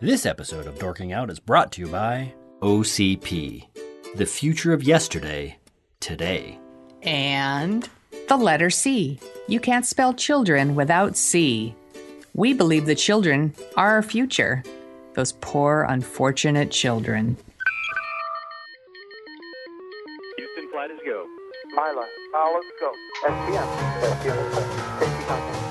This episode of Dorking Out is brought to you by OCP, the future of yesterday, today. And the letter C. You can't spell children without C. We believe the children are our future. Those poor, unfortunate children. Houston, flight is go. Mila, let's go. SPM. Safety contact.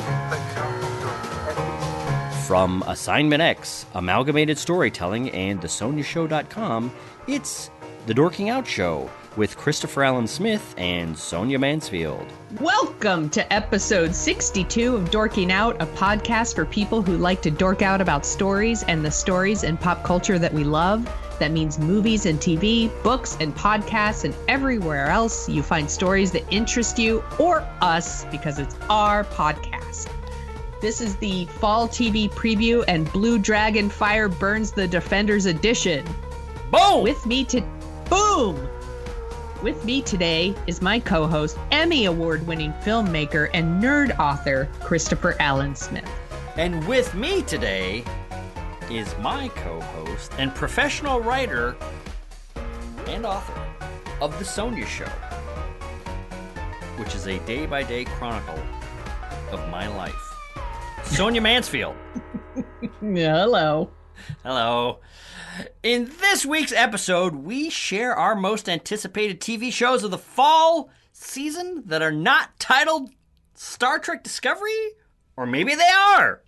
From Assignment X, Amalgamated Storytelling, and thesoniashow.com, it's The Dorking Out Show with Christopher Allen Smith and Sonia Mansfield. Welcome to episode 62 of Dorking Out, a podcast for people who like to dork out about stories and the stories in pop culture that we love. That means movies and TV, books and podcasts, and everywhere else you find stories that interest you or us because it's our podcast. This is the fall TV preview and Blue Dragon Fire Burns the Defenders edition. Boom! With me today is my co-host, Emmy Award-winning filmmaker and nerd author, Christopher Allen Smith. And with me today is my co-host and professional writer and author of The Sonia Show, which is a day-by-day chronicle of my life, Sonia Mansfield. Hello. Hello. In this week's episode, we share our most anticipated TV shows of the fall season that are not titled Star Trek Discovery, or maybe they are.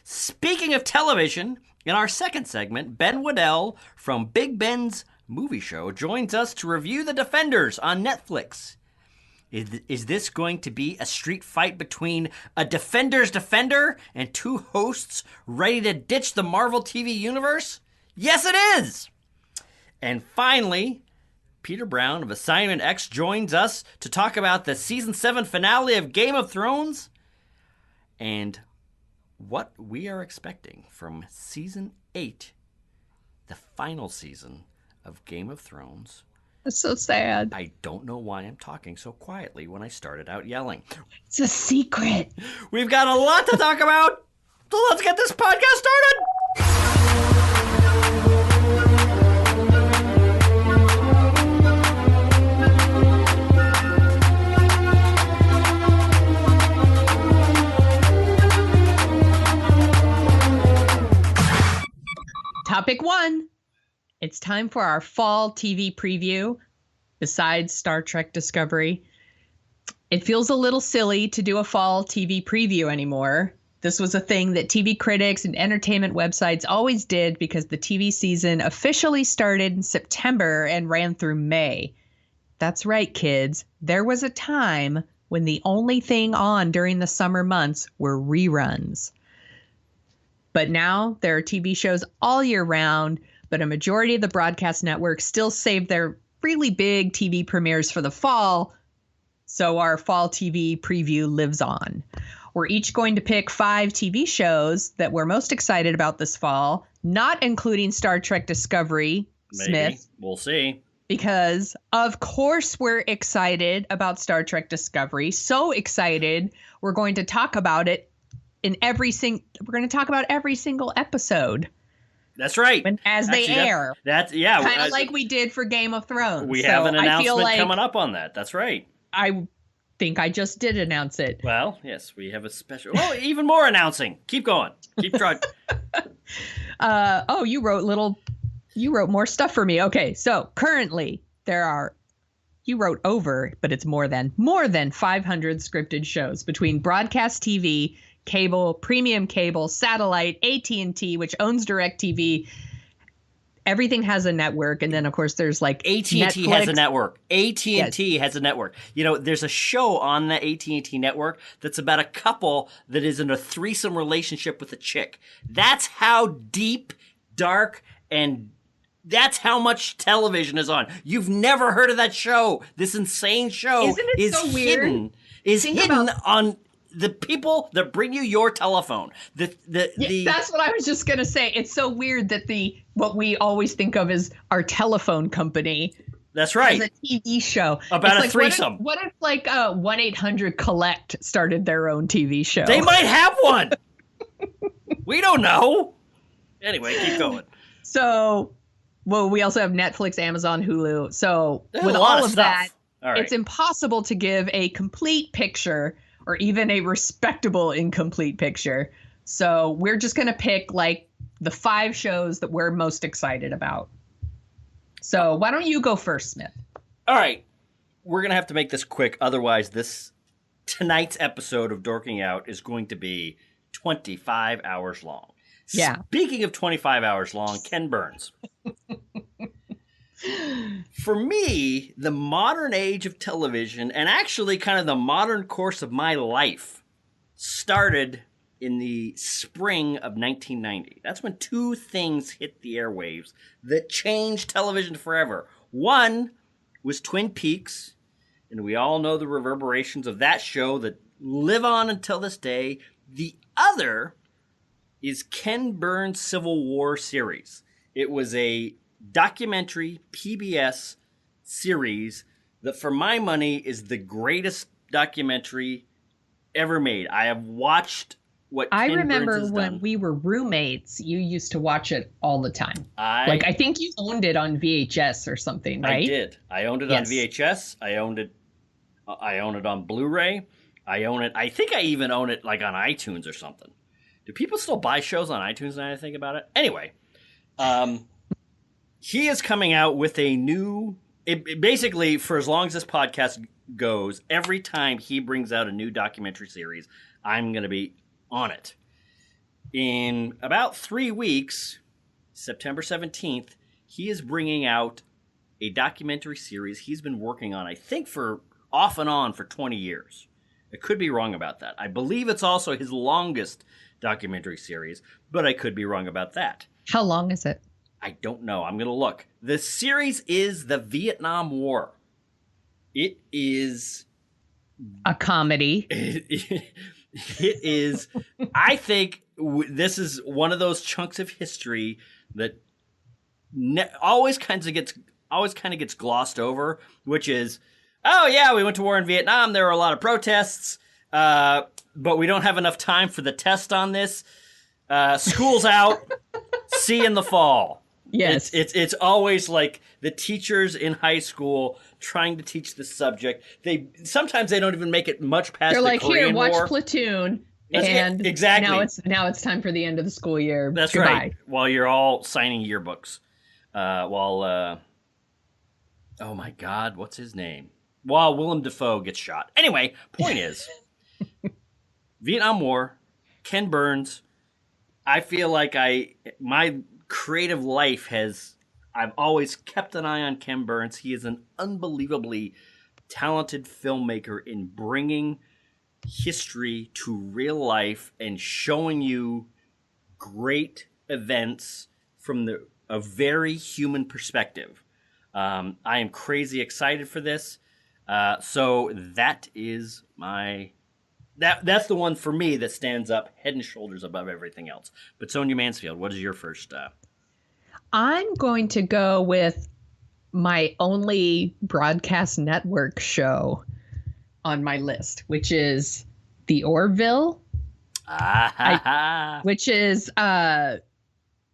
Speaking of television, in our second segment, Ben Weddell from Big Ben's Movie Show joins us to review The Defenders on Netflix. Is this going to be a street fight between a Defender's Defender and two hosts ready to ditch the Marvel TV universe? Yes, it is! And finally, Peter Brown of Assignment X joins us to talk about the Season 7 finale of Game of Thrones and what we are expecting from Season 8, the final season of Game of Thrones. That's so sad. I don't know why I'm talking so quietly when I started out yelling. It's a secret. We've got a lot to talk about, so let's get this podcast started! Topic 1. It's time for our fall TV preview. Besides Star Trek Discovery, it feels a little silly to do a fall TV preview anymore. This was a thing that TV critics and entertainment websites always did because the TV season officially started in September and ran through May. That's right, kids. There was a time when the only thing on during the summer months were reruns. But now there are TV shows all year round, but a majority of the broadcast networks still save their really big TV premieres for the fall, so our fall TV preview lives on. We're each going to pick 5 TV shows that we're most excited about this fall, not including Star Trek Discovery, Maybe. Smith. We'll see. Because, of course, we're excited about Star Trek Discovery. So excited, we're going to talk about it in every single episode. That's right. As they air. That's yeah. Kind of like we did for Game of Thrones. We have an announcement coming up on that. That's right. I think I just did announce it. Well, yes, we have a special. Oh, even more announcing. Keep going. Keep trying. You wrote more stuff for me. Okay, so currently you wrote over, but it's more than 500 scripted shows between broadcast TV, cable, premium cable, satellite, AT&T, which owns DirecTV. Everything has a network, and then of course there's like AT&T Netflix. has a network. AT&T has a network. You know, there's a show on the AT&T network that's about a couple that is in a threesome relationship with a chick. That's how deep, dark, and that's how much television is on. You've never heard of that show. This insane show is so weird. Hidden on the people that bring you your telephone. That's what I was just gonna say. It's so weird that what we always think of as our telephone company. That's right. Is a TV show about a threesome. What if 1-800-COLLECT started their own TV show? They might have one. We don't know. Anyway, keep going. So, well, we also have Netflix, Amazon, Hulu. So There's with a lot all of of that, stuff. All right. it's impossible to give a complete picture or even a respectable incomplete picture. So we're just going to pick like the 5 shows that we're most excited about. So why don't you go first, Smith? All right. We're going to have to make this quick. Otherwise, tonight's episode of Dorking Out is going to be 25 hours long. Yeah. Speaking of 25 hours long, Ken Burns. For me, the modern age of television, and actually kind of the modern course of my life, started in the spring of 1990. That's when 2 things hit the airwaves that changed television forever. One was Twin Peaks, and we all know the reverberations of that show that live on until this day. The other is Ken Burns' Civil War series. It was a documentary PBS series that, for my money, is the greatest documentary ever made. I have watched what I Ken Burns remember has when done. we were roommates, you used to watch it all the time. I think you owned it on VHS or something, right? I did. I owned it on VHS. I own it on Blu-ray. I think I even own it like on iTunes or something. Do people still buy shows on iTunes now that I think about it? Anyway, he is coming out with a new... basically, for as long as this podcast goes, every time he brings out a new documentary series, I'm going to be on it. In about 3 weeks, September 17th, he is bringing out a documentary series he's been working on, I think, for off and on for 20 years. I could be wrong about that. I believe it's also his longest documentary series, but I could be wrong about that. How long is it? I don't know. I'm going to look. The series is the Vietnam War. It is a comedy. It is. I think this is one of those chunks of history that always kind of gets glossed over, which is, oh yeah, we went to war in Vietnam. There were a lot of protests, but we don't have enough time for the test on this. School's out. See you in the fall. Yes. It's always like the teachers in high school trying to teach the subject. Sometimes they don't even make it much past They're the like, Korean here, watch War. Platoon. And exactly. Now it's time for the end of the school year. That's Goodbye. right. While you're all signing yearbooks. Oh my God, what's his name? While Willem Dafoe gets shot. Anyway, point is, Vietnam War, Ken Burns. I feel like my creative life I've always kept an eye on Ken Burns. He is an unbelievably talented filmmaker in bringing history to real life and showing you great events from a very human perspective. I am crazy excited for this. So that is that's the one for me that stands up head and shoulders above everything else. But Sonia Mansfield, what is your first? I'm going to go with my only broadcast network show on my list, which is The Orville, which is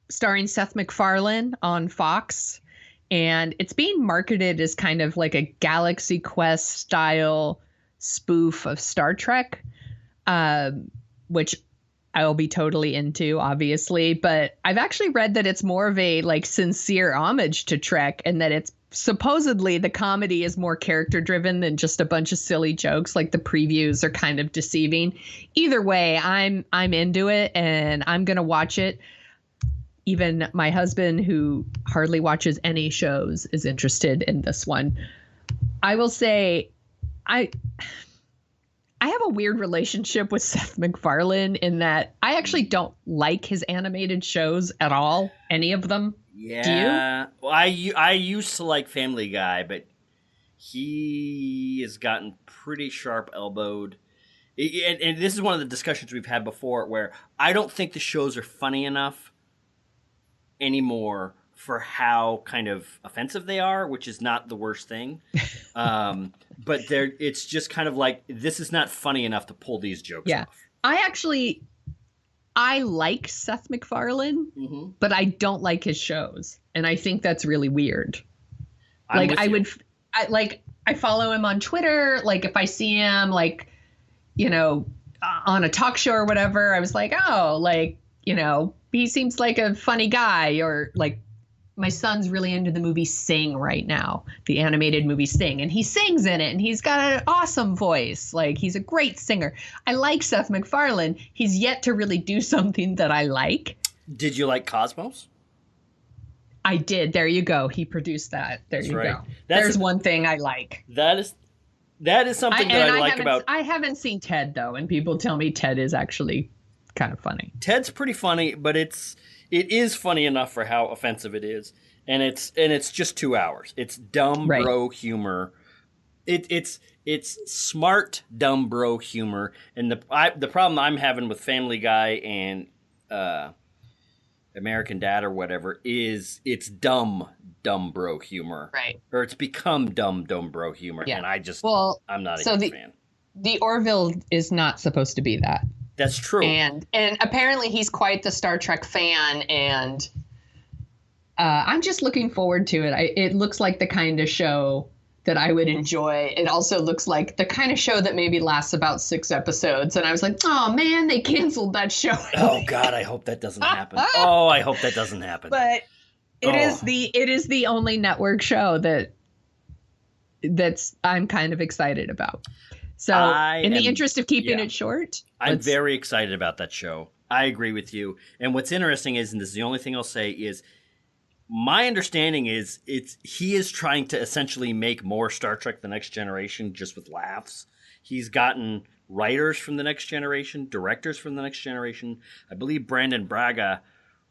starring Seth MacFarlane on Fox. And it's being marketed as kind of like a Galaxy Quest style spoof of Star Trek, which I'll be totally into, obviously. But I've actually read that it's more of a like sincere homage to Trek, and that it's supposedly the comedy is more character driven than just a bunch of silly jokes. Like the previews are kind of deceiving. Either way, I'm into it, and I'm gonna watch it. Even my husband, who hardly watches any shows, is interested in this one. I will say, I have a weird relationship with Seth MacFarlane in that I actually don't like his animated shows at all, any of them. Yeah. Do you? Well, I used to like Family Guy, but he has gotten pretty sharp-elbowed. And this is one of the discussions we've had before, where I don't think the shows are funny enough anymore for how kind of offensive they are, which is not the worst thing. But it's just kind of like, this is not funny enough to pull these jokes off. I I like Seth MacFarlane, but I don't like his shows, and I think that's really weird. I follow him on Twitter. Like if I see him, like, you know, on a talk show or whatever, I was like, oh, like, you know, he seems like a funny guy. Or like my son's really into the movie Sing right now, the animated movie Sing, and he sings in it, and he's got an awesome voice. Like he's a great singer. I like Seth MacFarlane. He's yet to really do something that I like. Did you like Cosmos? I did. There you go. He produced that. There's right. Go. There's one thing I like. That is something that I like about. I haven't seen Ted though, and people tell me Ted is actually kind of funny. Ted's pretty funny, but it is funny enough for how offensive it is, and it's just 2 hours. It's dumb bro humor. It's smart dumb bro humor, and the problem I'm having with Family Guy and American Dad or whatever is it's dumb bro humor, right? Or it's become dumb bro humor, and I'm not a huge fan. The Orville is not supposed to be that. That's true, and apparently he's quite the Star Trek fan, and I'm just looking forward to it. It looks like the kind of show that I would enjoy. It also looks like the kind of show that maybe lasts about 6 episodes. And I was like, oh man, they canceled that show. Oh God, I hope that doesn't happen. Oh, I hope that doesn't happen. But it is the only network show that's I'm kind of excited about. So in the interest of keeping it short, I'm very excited about that show. I agree with you. And what's interesting is, and this is the only thing I'll say, is my understanding is he is trying to essentially make more Star Trek The Next Generation just with laughs. He's gotten writers from The Next Generation, directors from The Next Generation. I believe Brandon Braga,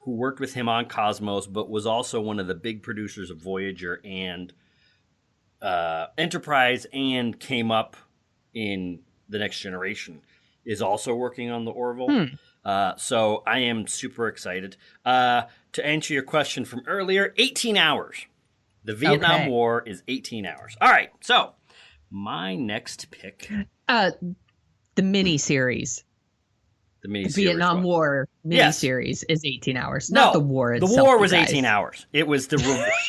who worked with him on Cosmos, but was also one of the big producers of Voyager and Enterprise and came up in The Next Generation, is also working on the Orville. So I am super excited. To answer your question from earlier, 18 hours. The Vietnam War is 18 hours. All right, so my next pick. The miniseries. The miniseries. Vietnam War miniseries is 18 hours. No, not the war itself. The war was 18 hours. It was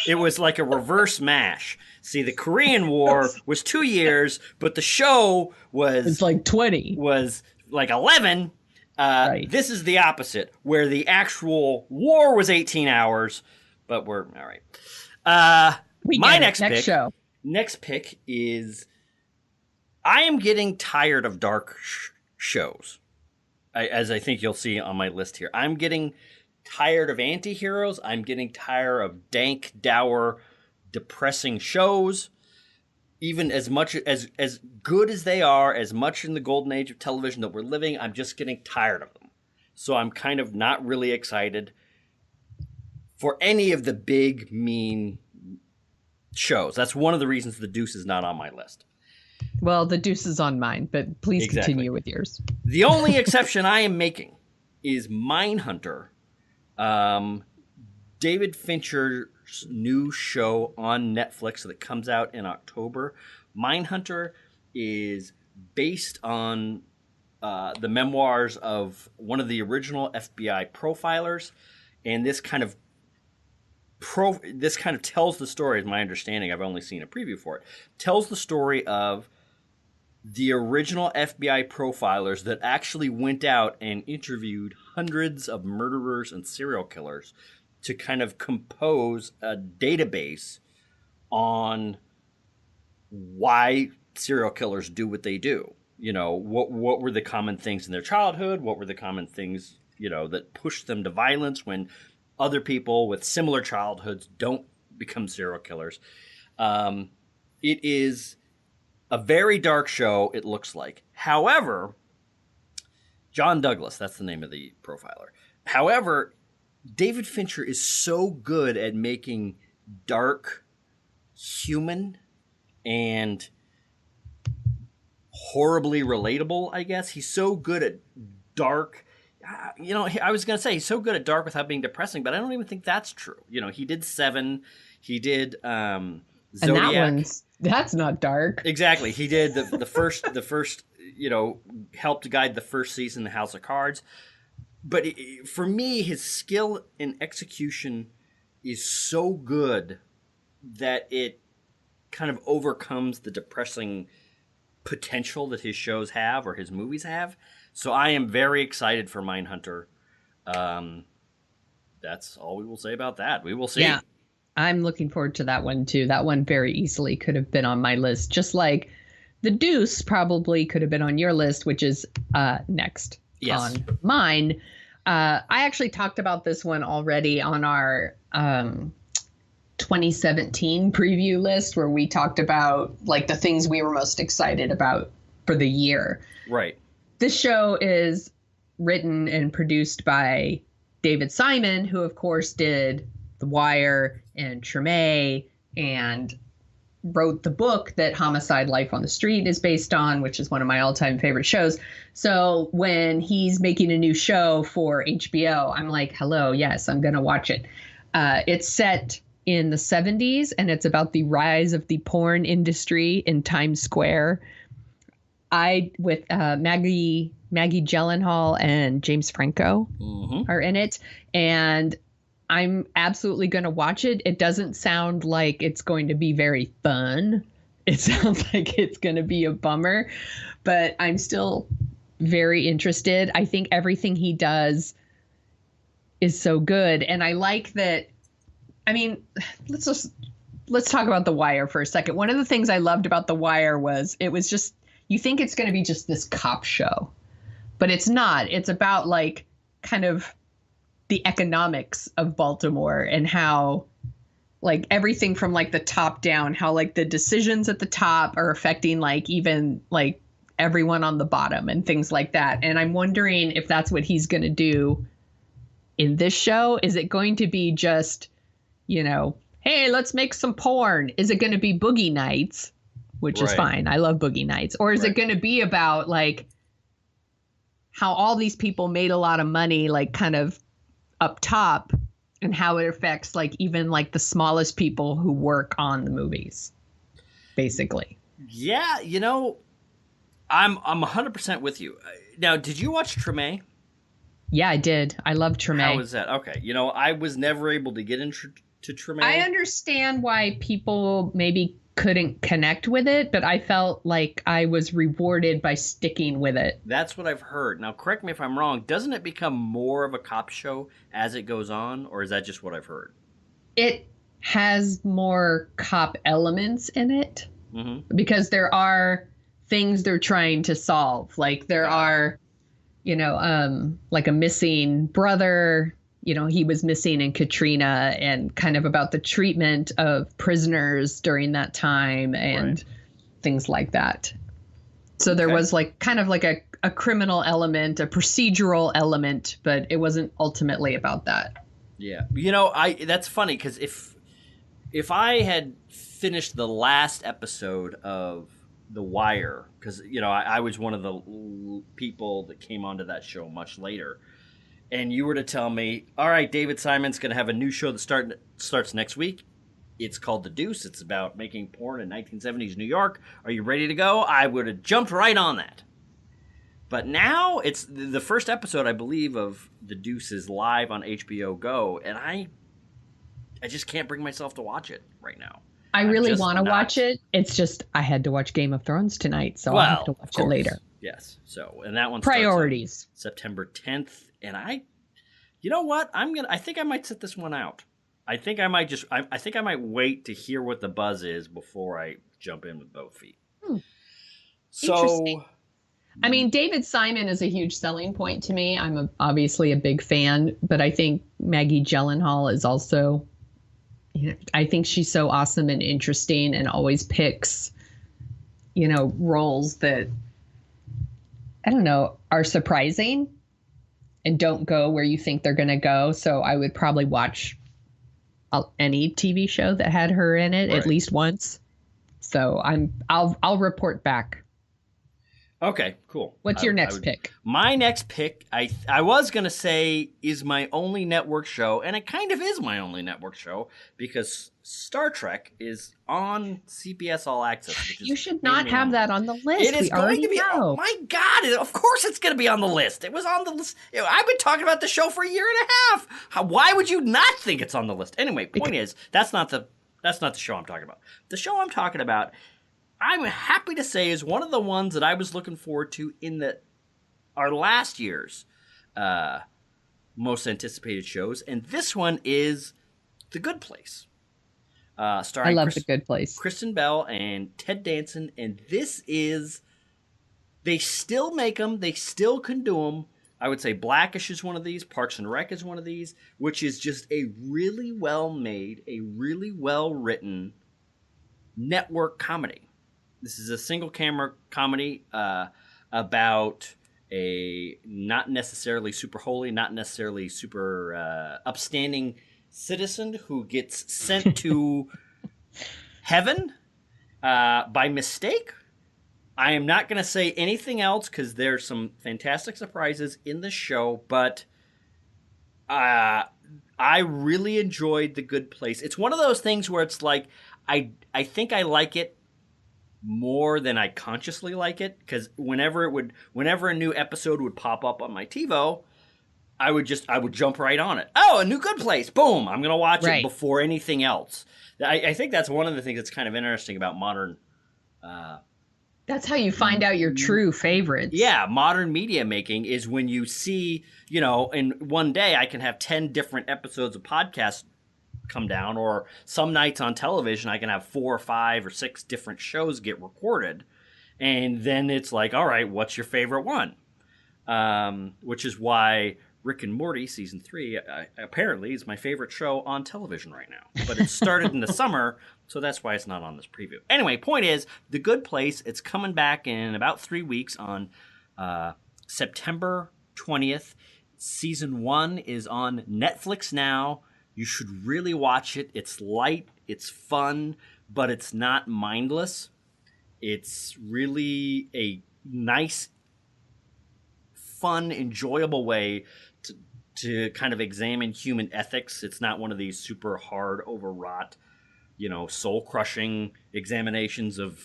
it was like a reverse MASH. See, the Korean War was 2 years, but the show was... It's like 20. Was like 11. Right. This is the opposite, where the actual war was 18 hours, but we're all right. My next pick is I am getting tired of dark shows, as I think you'll see on my list here. I'm getting tired of anti-heroes. I'm getting tired of dank, dour, depressing shows. Even as much as good as they are, as much in the golden age of television that we're living, I'm just getting tired of them. So I'm kind of not really excited for any of the big, mean shows. That's one of the reasons The Deuce is not on my list. Well, The Deuce is on mine, but please continue with yours. The only exception I am making is Mindhunter. David Fincher's new show on Netflix that comes out in October. Mindhunter is based on the memoirs of one of the original FBI profilers, and this kind of tells the story, is my understanding. I've only seen a preview for it. Tells the story of the original FBI profilers that actually went out and interviewed hundreds of murderers and serial killers to kind of compose a database on why serial killers do what they do. You know, what were the common things in their childhood? What were the common things, you know, that pushed them to violence when other people with similar childhoods don't become serial killers? It is a very dark show, it looks like. However, John Douglas, that's the name of the profiler. However, David Fincher is so good at making dark human and horribly relatable, I guess. He's so good at dark. You know, I was going to say he's so good at dark without being depressing, but I don't even think that's true. You know, he did Seven. He did Zodiac. And that's not dark. Exactly. He did the first, you know, helped guide the first season of House of Cards. but for me, his skill in execution is so good that it kind of overcomes the depressing potential that his shows have or his movies have. So I am very excited for Mindhunter. That's all we will say about that. We will see. Yeah, I'm looking forward to that one too. That one very easily could have been on my list, just like The Deuce probably could have been on your list, which is next on mine. I actually talked about this one already on our 2017 preview list, where we talked about like the things we were most excited about for the year. Right. This show is written and produced by David Simon, who of course did The Wire and Treme and wrote the book that Homicide: Life on the Street is based on, which is one of my all-time favorite shows. So when he's making a new show for HBO, I'm like, hello, yes, I'm going to watch it. It's set in the 70s, and it's about the rise of the porn industry in Times Square. With Maggie Gyllenhaal and James Franco are in it, and I'm absolutely going to watch it. It doesn't sound like it's going to be very fun. It sounds like it's going to be a bummer, but I'm still very interested. I think everything he does is so good, and I like that. I mean, let's talk about The Wire for a second. One of the things I loved about The Wire was it was just, you think it's going to be just this cop show, but it's not. It's about like kind of the economics of Baltimore and how like everything from like the top down, how like the decisions at the top are affecting like even like everyone on the bottom and things like that. And I'm wondering if that's what he's going to do in this show. Is it going to be just, you know, hey, let's make some porn? Is it going to be Boogie Nights? Which is fine. I love Boogie Nights. Or is it going to be about like how all these people made a lot of money, like kind of up top, and how it affects like even like the smallest people who work on the movies, basically. Yeah, you know, I'm 100% with you. Now, did you watch Treme? Yeah, I did. I love Treme. How was that? Okay, you know, I was never able to get into Treme. I understand why people maybe couldn't connect with it, but I felt like I was rewarded by sticking with it. That's what I've heard. Now, correct me if I'm wrong. Doesn't it become more of a cop show as it goes on, or is that just what I've heard? It has more cop elements in it because there are things they're trying to solve. Like there are, you know, like a missing brother. You know, he was missing in Katrina, and kind of about the treatment of prisoners during that time and things like that. So there was like kind of like a criminal element, a procedural element, but it wasn't ultimately about that. Yeah. You know, that's funny because if I had finished the last episode of The Wire, because, you know, I was one of the people that came onto that show much later, and you were to tell me, all right, David Simon's going to have a new show that starts next week. It's called The Deuce. It's about making porn in 1970s New York. Are you ready to go? I would have jumped right on that. But now it's the first episode, I believe, of The Deuce is live on HBO Go, and I just can't bring myself to watch it right now. I really want to watch it. It's just I had to watch Game of Thrones tonight, so I'll have to watch it later. Yes. So, and that one priorities. September 10th, and you know what? I think I might sit this one out. I think I might wait to hear what the buzz is before I jump in with both feet. So, I mean, David Simon is a huge selling point to me. I'm obviously a big fan, but I think Maggie Gyllenhaal is also, you know, I think she's so awesome and interesting and always picks, you know, roles that, I don't know, are surprising and don't go where you think they're going to go. So I would probably watch any TV show that had her in it at least once. So I'll report back. Okay, cool. What's your next pick? My next pick, I was going to say, is my only network show, and it kind of is my only network show because Star Trek is on CBS All Access. Which is you should not have that on the list. It is going to be. Oh my God! Of course, it's going to be on the list. It was on the list. I've been talking about the show for a year and a half. Why would you not think it's on the list? Anyway, point is, that's not the show I'm talking about. The show I'm talking about, I'm happy to say, is one of the ones that I was looking forward to in our last year's most anticipated shows, and this one is The Good Place. Starring I love The Good Place. Kristen Bell and Ted Danson, and this is, they still make them, they still can do them. I would say Blackish is one of these, Parks and Rec is one of these, which is just a really well made, a really well written network comedy. This is a single camera comedy about a not necessarily super holy, not necessarily super upstanding citizen who gets sent to heaven by mistake. I am not going to say anything else because there's some fantastic surprises in the show, but I really enjoyed The Good Place. It's one of those things where it's like I think I like it more than I consciously like it, because whenever a new episode would pop up on my TiVo, I would jump right on it. Oh, a new Good Place! Boom! I'm gonna watch it before anything else. I think that's one of the things that's kind of interesting about modern. That's how you find out your true favorites. Yeah, modern media making is when you see, in one day I can have 10 different episodes of podcasts come down, or some nights on television I can have 4 or 5 or 6 different shows get recorded, and then it's like, all right, what's your favorite one? Which is why Rick and Morty season 3 apparently is my favorite show on television right now, but it started in the summer, so that's why it's not on this preview. Anyway, point is, The Good Place, it's coming back in about 3 weeks on September 20th. Season 1 is on Netflix now. You should really watch it. It's light, it's fun, but it's not mindless. It's really a nice, fun, enjoyable way to kind of examine human ethics. It's not one of these super hard, overwrought, soul-crushing examinations of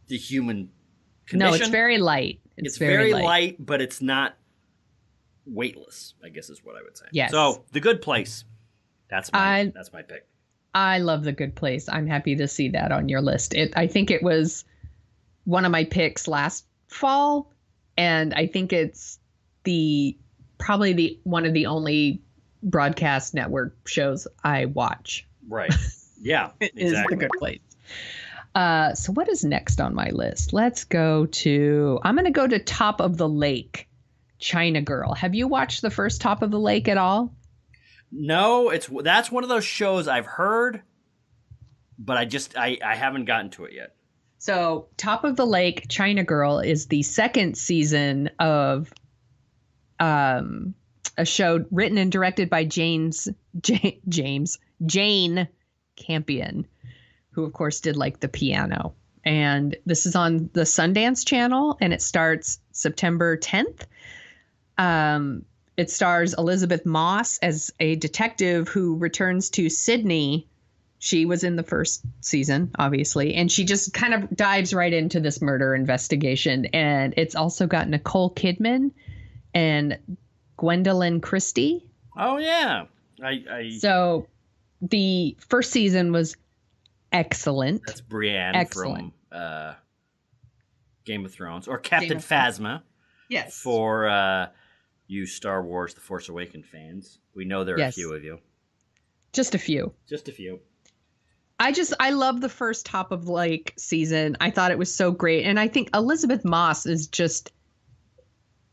the human condition. No, it's very light. It's very light, but it's not weightless, I guess is what I would say. Yes. So, The Good Place. That's my pick. I love The Good Place. I'm happy to see that on your list. I think it was one of my picks last fall, and I think it's probably one of the only broadcast network shows I watch. Right. Yeah. Exactly. Is The Good Place. So what is next on my list? I'm going to go to Top of the Lake, China Girl. Have you watched the first Top of the Lake at all? No, that's one of those shows I've heard, but I haven't gotten to it yet. So Top of the Lake, China Girl is the second season of a show written and directed by Jane Campion, who of course did The Piano. And this is on the Sundance Channel, and it starts September 10th. It stars Elizabeth Moss as a detective who returns to Sydney. She was in the first season, obviously, and she just kind of dives right into this murder investigation. And it's also got Nicole Kidman and Gwendolyn Christie. Oh, yeah. So the first season was excellent. That's Brienne from Game of Thrones, or Captain Phasma. Yes. For you Star Wars The Force Awakens fans. We know there are a few of you. Just a few. I love the first Top of the Lake season. I thought it was so great. And I think Elizabeth Moss is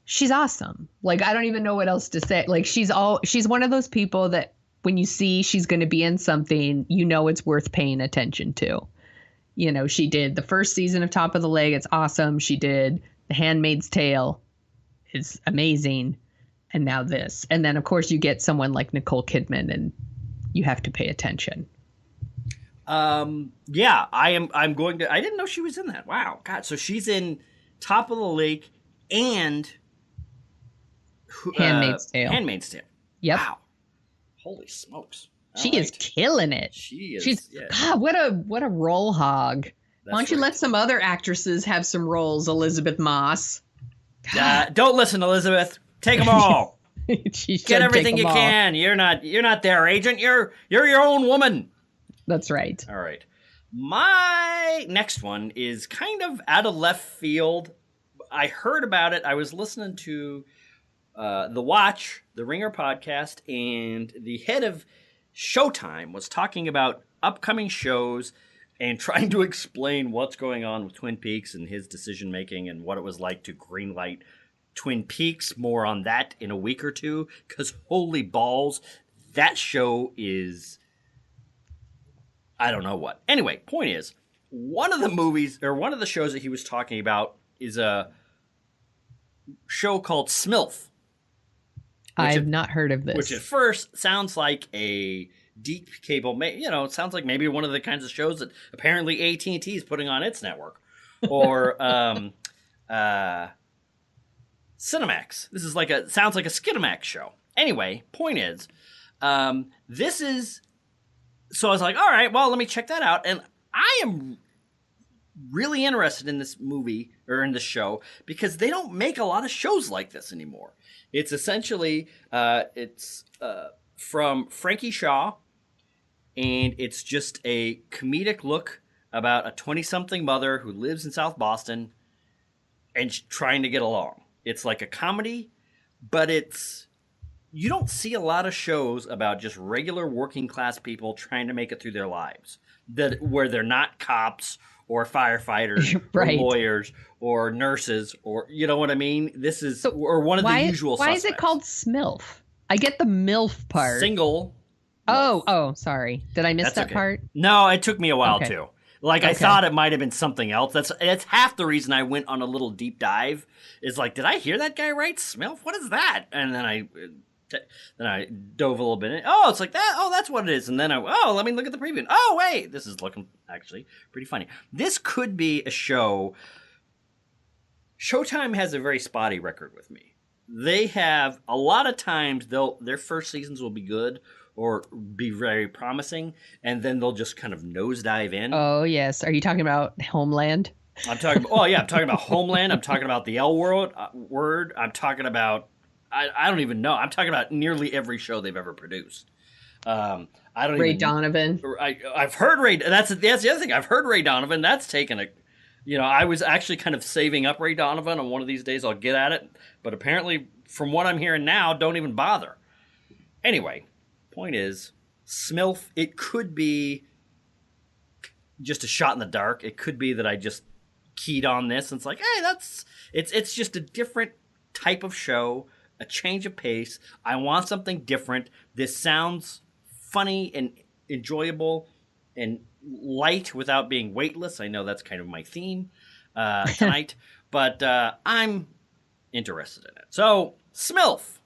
she's awesome. I don't even know what else to say. She's one of those people that when you see she's going to be in something, it's worth paying attention to. She did the first season of Top of the Lake. It's awesome. She did The Handmaid's Tale. It's amazing. And now this. And then, of course, you get someone like Nicole Kidman, and you have to pay attention. Yeah, I'm going to. I didn't know she was in that. Wow, God. So she's in Top of the Lake, and Handmaid's Tale. Handmaid's Tale. Yep. Wow. Holy smokes. She is killing it. She's God, what a role hog. Why don't you right. let some other actresses have some roles, Elizabeth Moss? Don't listen, Elizabeth. Take them all. Get everything you can. You're not their agent. You're your own woman. That's right. All right. My next one is kind of out of left field. I heard about it. I was listening to The Watch, the Ringer podcast, and the head of Showtime was talking about upcoming shows and trying to explain what's going on with Twin Peaks and his decision making and what it was like to greenlight Twin Peaks. More on that in a week or two, because holy balls, that show is, I don't know what. Anyway, point is, one of the shows that he was talking about is a show called Smilf. I've not heard of this. Which at first sounds like a deep cable, it sounds like maybe one of the kinds of shows that apparently AT&T is putting on its network. Or Cinemax. This is sounds like a Skidamax show. Anyway, point is, this is, so I was like, all right, well, let me check that out. And I am really interested in this movie, or in this show, because they don't make a lot of shows like this anymore. It's essentially, from Frankie Shaw, and it's just a comedic look about a 20-something mother who lives in South Boston and trying to get along. It's like a comedy, but you don't see a lot of shows about just regular working class people trying to make it through their lives, where they're not cops or firefighters right. or lawyers or nurses, or you know what I mean? This is or one of the usual suspects. Why is it called Smilf? I get the MILF part. Single. Oh, sorry. Did I miss that okay. part? No, it took me a while too. I thought it might have been something else. That's half the reason I went on a little deep dive. Is did I hear that guy right? Smilf? What is that? And then I dove a little bit in. Oh, it's like that. Oh, that's what it is. And then let me look at the preview. Oh, wait, this is looking actually pretty funny. This could be a show. Showtime has a very spotty record with me. They have a lot of times their first seasons will be good or be very promising, and then they'll just kind of nosedive in. Oh yes, are you talking about Homeland? I'm talking about Homeland. I'm talking about the L word. I'm talking about I don't even know. I'm talking about nearly every show they've ever produced. Ray Donovan. I've heard Ray. That's the other thing. I've heard Ray Donovan. That's taken a. I was actually kind of saving up Ray Donovan, and one of these days I'll get at it. But apparently, from what I'm hearing now, don't even bother. Anyway, point is, Smilf. It could be just a shot in the dark. It could be that I just keyed on this, and it's like, hey, it's just a different type of show. A change of pace. I want something different. This sounds funny and enjoyable and light without being weightless. I know that's kind of my theme tonight, but I'm interested in it. So, Smilf,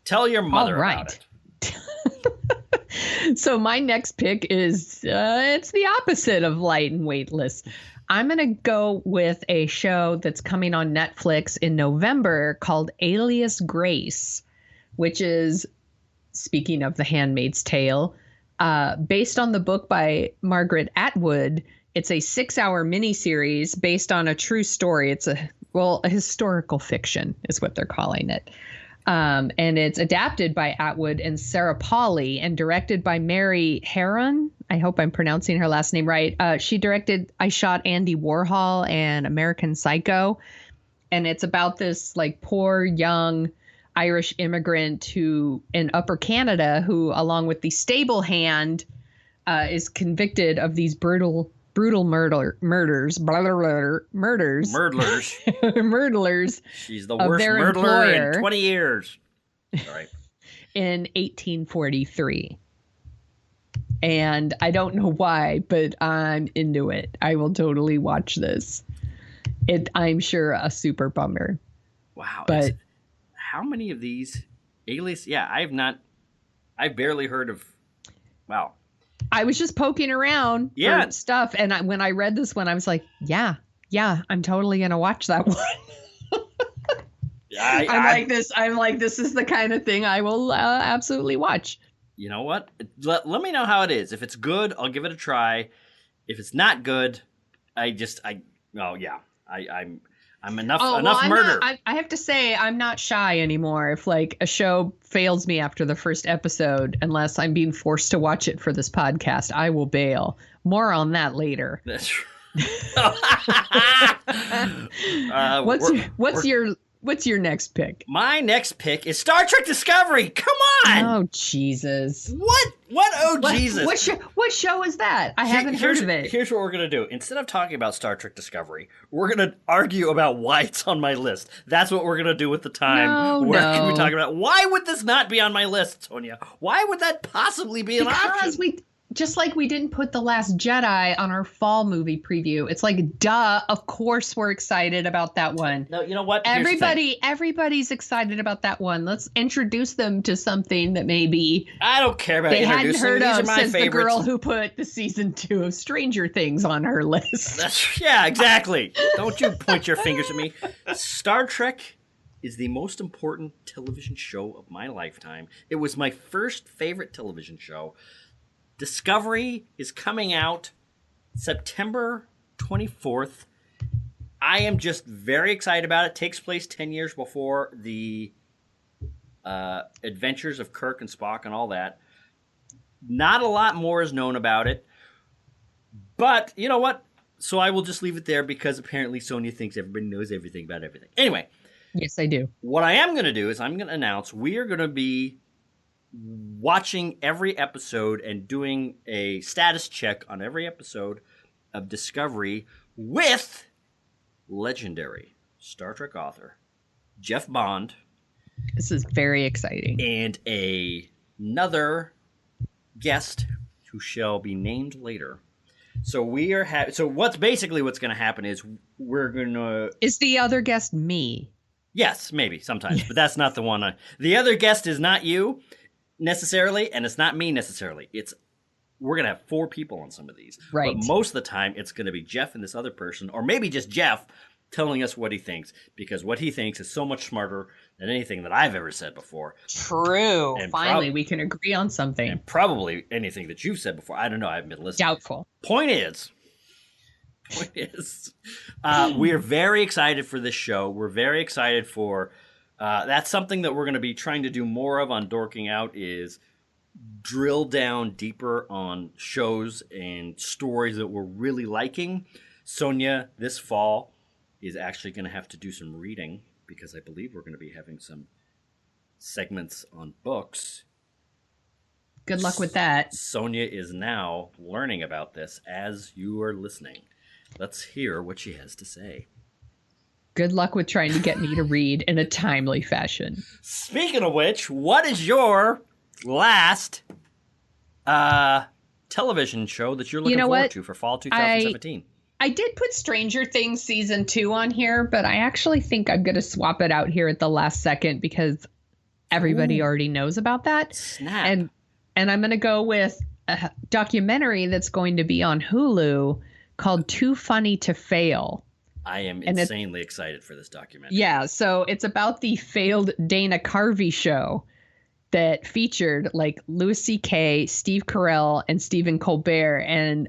tell your mother about it. So my next pick is it's the opposite of light and weightless. I'm going to go with a show that's coming on Netflix in November called Alias Grace, which is, speaking of The Handmaid's Tale, based on the book by Margaret Atwood. It's a 6-hour miniseries based on a true story. It's a historical fiction is what they're calling it. And it's adapted by Atwood and Sarah Polley and directed by Mary Harron. I hope I'm pronouncing her last name right. She directed I Shot Andy Warhol and American Psycho. And it's about this poor young Irish immigrant who in Upper Canada who, along with the stable hand, is convicted of these brutal murderers. Murderers. She's the worst murderer in 20 years. All right. In 1843. And I don't know why, but I'm into it. I will totally watch this. I'm sure a super bummer. Wow. But how many of these Alias? Yeah, I've barely heard of. Wow. I was just poking around for stuff. And when I read this one, I was like, yeah, Yeah, I'm totally going to watch that one. I'm like, this is the kind of thing I will absolutely watch. You know what? Let me know how it is. If it's good, I'll give it a try. If it's not good, I'm enough murder. I have to say, I'm not shy anymore. If like a show fails me after the first episode, unless I'm being forced to watch it for this podcast, I will bail. More on that later. That's true. What's your next pick? My next pick is Star Trek Discovery. Come on! Oh Jesus! What? Oh Jesus! What show is that? I haven't heard of it. Here's what we're gonna do. Instead of talking about Star Trek Discovery, we're gonna argue about why it's on my list. That's what we're gonna do with the time. We're gonna be talking about why would this not be on my list, Sonia? Why would that possibly be an option? Because just like we didn't put The Last Jedi on our fall movie preview. It's like, duh, of course we're excited about that one. No, you know what? Everybody's excited about that one. Let's introduce them to something that maybe I don't care about they introducing. hadn't heard These of are my since favorites. the girl who put the season 2 of Stranger Things on her list. Yeah, exactly. Don't you point your fingers at me. Star Trek is the most important television show of my lifetime. It was my first favorite television show. Discovery is coming out September 24th. I am just very excited about it. It takes place 10 years before the adventures of Kirk and Spock and all that. Not a lot more is known about it. But you know what? So I will just leave it there because apparently Sonia thinks everybody knows everything about everything. Anyway. Yes, I do. What I am going to do is I'm going to announce we are going to be watching every episode and doing a status check on every episode of Discovery with legendary Star Trek author Jeff Bond. This is very exciting. And another guest who shall be named later. So we are so what's going to happen is we're going to... Is the other guest me? Yes, maybe sometimes, but that's not the one. The other guest is not you necessarily, and it's not me necessarily. We're going to have 4 people on some of these. Right. But most of the time, it's going to be Jeff and this other person, or maybe just Jeff telling us what he thinks, because what he thinks is so much smarter than anything that I've ever said before. True. And finally, we can agree on something. And probably anything that you've said before. I don't know. I haven't been listening. Doubtful. Point is, we are very excited for this show. We're very excited for... that's something that we're going to be trying to do more of on Dorking Out is drill down deeper on shows and stories that we're really liking. Sonia, this fall, is actually going to have to do some reading because I believe we're going to be having some segments on books. Good luck with that. Sonia is now learning about this as you are listening. Let's hear what she has to say. Good luck with trying to get me to read in a timely fashion. Speaking of which, what is your last television show that you're looking forward to for fall 2017? I did put Stranger Things season 2 on here, but I actually think I'm going to swap it out here at the last second because everybody already knows about that. Snap. And I'm going to go with a documentary that's going to be on Hulu called Too Funny to Fail. I am insanely excited for this documentary. Yeah, so it's about the failed Dana Carvey show that featured like Louis C.K., Steve Carell, and Stephen Colbert. And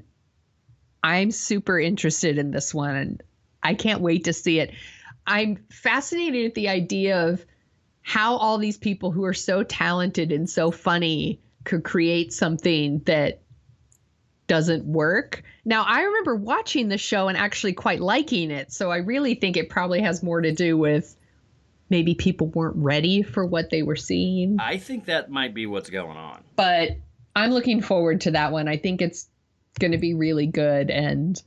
I'm super interested in this one, and I can't wait to see it. I'm fascinated at the idea of how all these people who are so talented and so funny could create something that doesn't work. Now, I remember watching the show and actually quite liking it. So I really think it probably has more to do with maybe people weren't ready for what they were seeing. I think that might be what's going on. But I'm looking forward to that one. I think it's going to be really good. And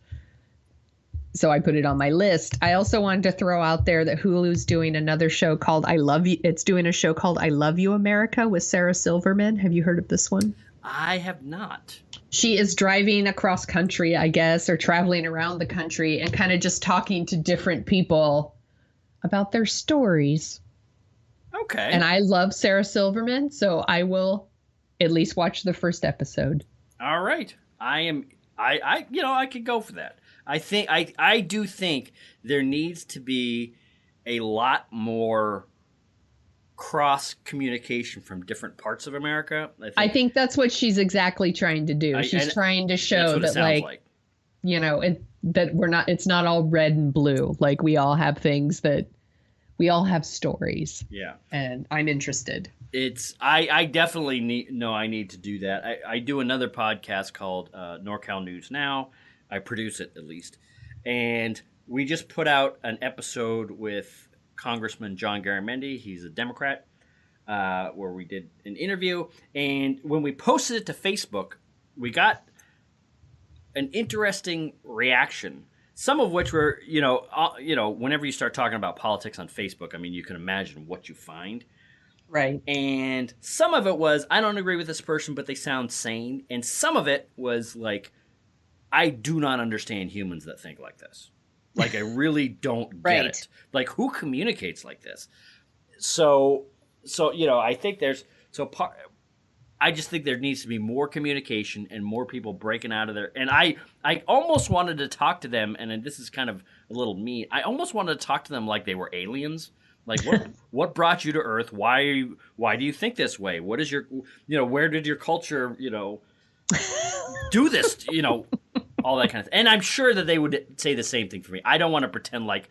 so I put it on my list. I also wanted to throw out there that Hulu's doing another show called I Love You. It's doing a show called I Love You, America with Sarah Silverman. Have you heard of this one? I have not. She is driving across country, I guess, or traveling around the country and kind of just talking to different people about their stories. Okay. And I love Sarah Silverman, so I will at least watch the first episode. All right. I could go for that. I do think there needs to be a lot more cross communication from different parts of America. I think that's what she's exactly trying to do. She's trying to show that, like, you know, that it's not all red and blue. Like, we all have things we all have stories. Yeah. And I'm interested. I definitely need to do that. I do another podcast called NorCal News Now. I produce it, at least. And we just put out an episode with Congressman John Garamendi. He's a Democrat, where we did an interview. And when we posted it to Facebook, we got an interesting reaction. Some of which were, whenever you start talking about politics on Facebook, I mean, you can imagine what you find. Right. And some of it was, I don't agree with this person, but they sound sane. And some of it was like, I do not understand humans that think like this. Like, I really don't get it. Like, who communicates like this? So I think I just think there needs to be more communication and more people breaking out of there. And I almost wanted to talk to them, and this is kind of a little mean. I almost wanted to talk to them like they were aliens. Like, what brought you to Earth? Why do you think this way? What is your, where did your culture, do this? All that kind of thing. And I'm sure that they would say the same thing for me. I don't want to pretend like,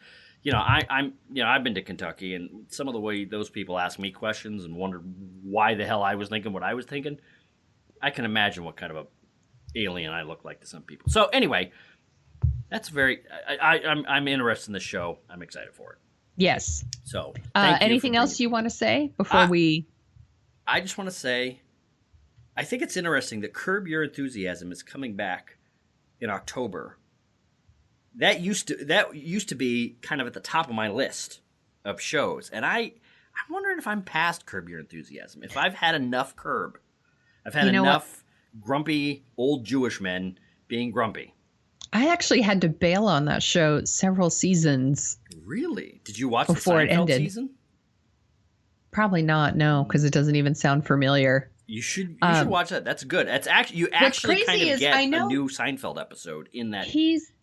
I've been to Kentucky, and some of the way those people ask me questions and wondered why the hell I was thinking what I was thinking, I can imagine what kind of a alien I look like to some people. So anyway, that's I'm interested in the show. I'm excited for it. Yes. So anything else you want to say before we? I just want to say, I think it's interesting that Curb Your Enthusiasm is coming back in October. That used to be kind of at the top of my list of shows, and I'm wondering if I'm past Curb Your Enthusiasm. If I've had enough Curb, I've had enough grumpy old Jewish men being grumpy. I actually had to bail on that show several seasons. Really? Did you watch before the Seinfeld it ended? Season? Probably not. No, because it doesn't even sound familiar. You should watch that. That's good. That's actually kind of get a new Seinfeld episode in that.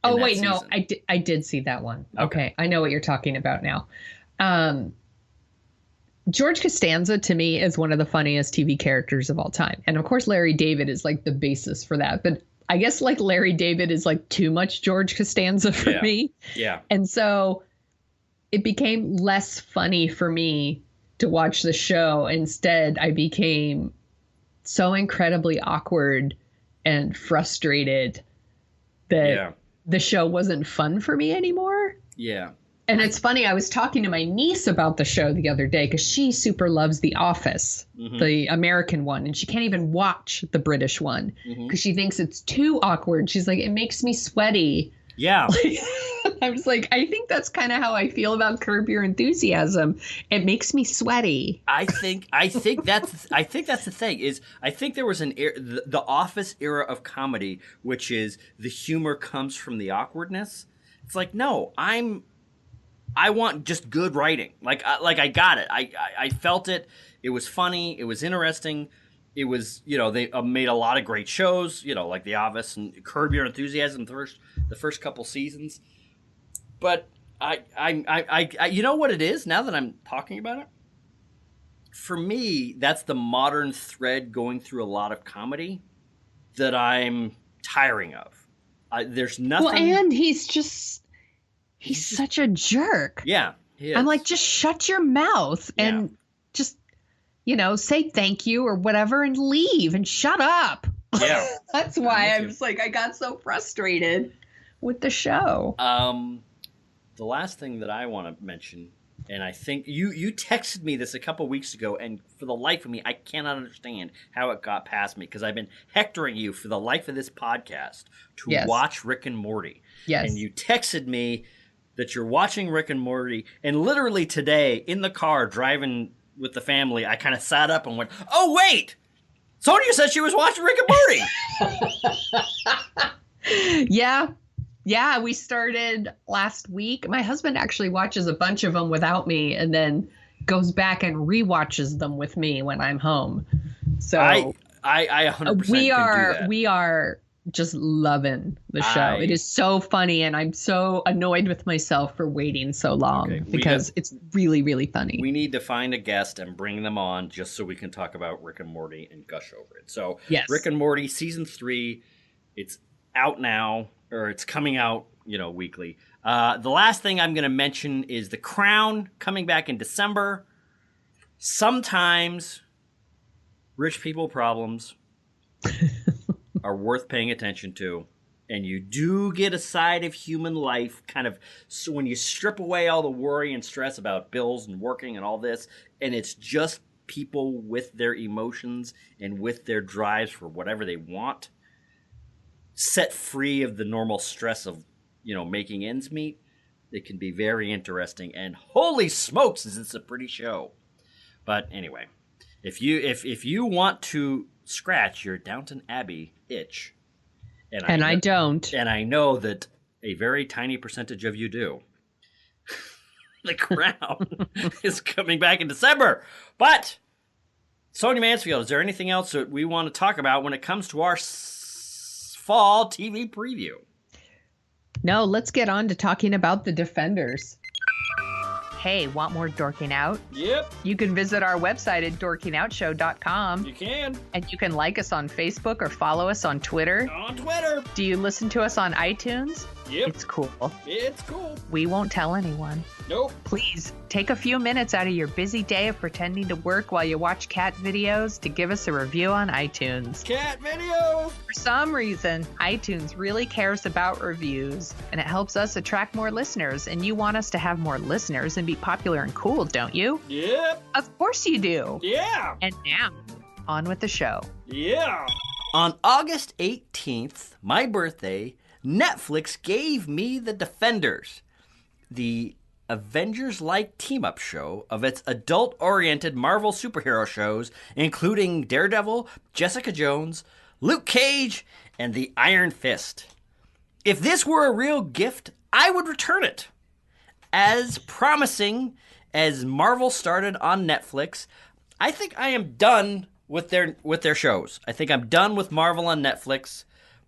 No, I did see that one. Okay, I know what you're talking about now. George Costanza to me is one of the funniest TV characters of all time, and of course Larry David is like the basis for that. But I guess like Larry David is like too much George Costanza for me. Yeah, and so it became less funny for me to watch the show. Instead, I became so incredibly awkward and frustrated that the show wasn't fun for me anymore. Yeah. And it's funny, I was talking to my niece about the show the other day because she super loves The Office, the American one, and she can't even watch the British one because she thinks it's too awkward. She's like, it makes me sweaty. Yeah. I was like, I think that's kind of how I feel about Curb Your Enthusiasm. It makes me sweaty. I think that's the thing is I think there was the Office era of comedy, which is the humor comes from the awkwardness. It's like, no, I want just good writing. Like I got it. I felt it. It was funny. It was interesting. It was, they made a lot of great shows, like The Office and Curb Your Enthusiasm the first couple seasons. But I you know what it is now that I'm talking about it? For me, that's the modern thread going through a lot of comedy that I'm tiring of. There's nothing. Well, and he's such a jerk. Yeah. I'm like, just shut your mouth and just, say thank you or whatever and leave and shut up. Yeah. That's why I was like, I got so frustrated with the show. The last thing that I want to mention, and I think you texted me this a couple weeks ago, and for the life of me, I cannot understand how it got past me because I've been hectoring you for the life of this podcast to watch Rick and Morty. Yes. And you texted me that you're watching Rick and Morty, and literally today in the car driving with the family, I kind of sat up and went, "Oh wait, Sonia said she was watching Rick and Morty." Yeah, we started last week. My husband actually watches a bunch of them without me, and then goes back and rewatches them with me when I'm home. So I 100% we can do that. We are just loving the show. It is so funny, and I'm so annoyed with myself for waiting so long because it's really, really funny. We need to find a guest and bring them on just so we can talk about Rick and Morty and gush over it. So, yes. Rick and Morty season 3, it's out now, or it's coming out, weekly. The last thing I'm going to mention is The Crown coming back in December. Sometimes rich people problems are worth paying attention to, and you do get a side of human life kind of, so when you strip away all the worry and stress about bills and working and all this, and it's just people with their emotions and with their drives for whatever they want, set free of the normal stress of making ends meet, it can be very interesting, and holy smokes is this a pretty show. But anyway, if you want to scratch your Downton Abbey itch, and I don't, and I know that a very tiny percentage of you do, The Crown is coming back in December. But Sonia Mansfield, is there anything else that we want to talk about when it comes to our fall TV preview? No, let's get on to talking about The Defenders. Hey, want more dorking out? Yep. You can visit our website at dorkingoutshow.com. You can. And you can like us on Facebook or follow us on Twitter. On Twitter. Do you listen to us on iTunes? Yep. It's cool. It's cool. We won't tell anyone. Nope. Please take a few minutes out of your busy day of pretending to work while you watch cat videos to give us a review on iTunes. Cat videos! For some reason, iTunes really cares about reviews, and it helps us attract more listeners, and you want us to have more listeners and be popular and cool, don't you? Yep. Of course you do. Yeah. And now, on with the show. Yeah. On August 18th, my birthday, Netflix gave me The Defenders, the Avengers-like team-up show of its adult-oriented Marvel superhero shows, including Daredevil, Jessica Jones, Luke Cage, and the Iron Fist. If this were a real gift, I would return it. As promising as Marvel started on Netflix, I think I am done with their shows. I think I'm done with Marvel on Netflix.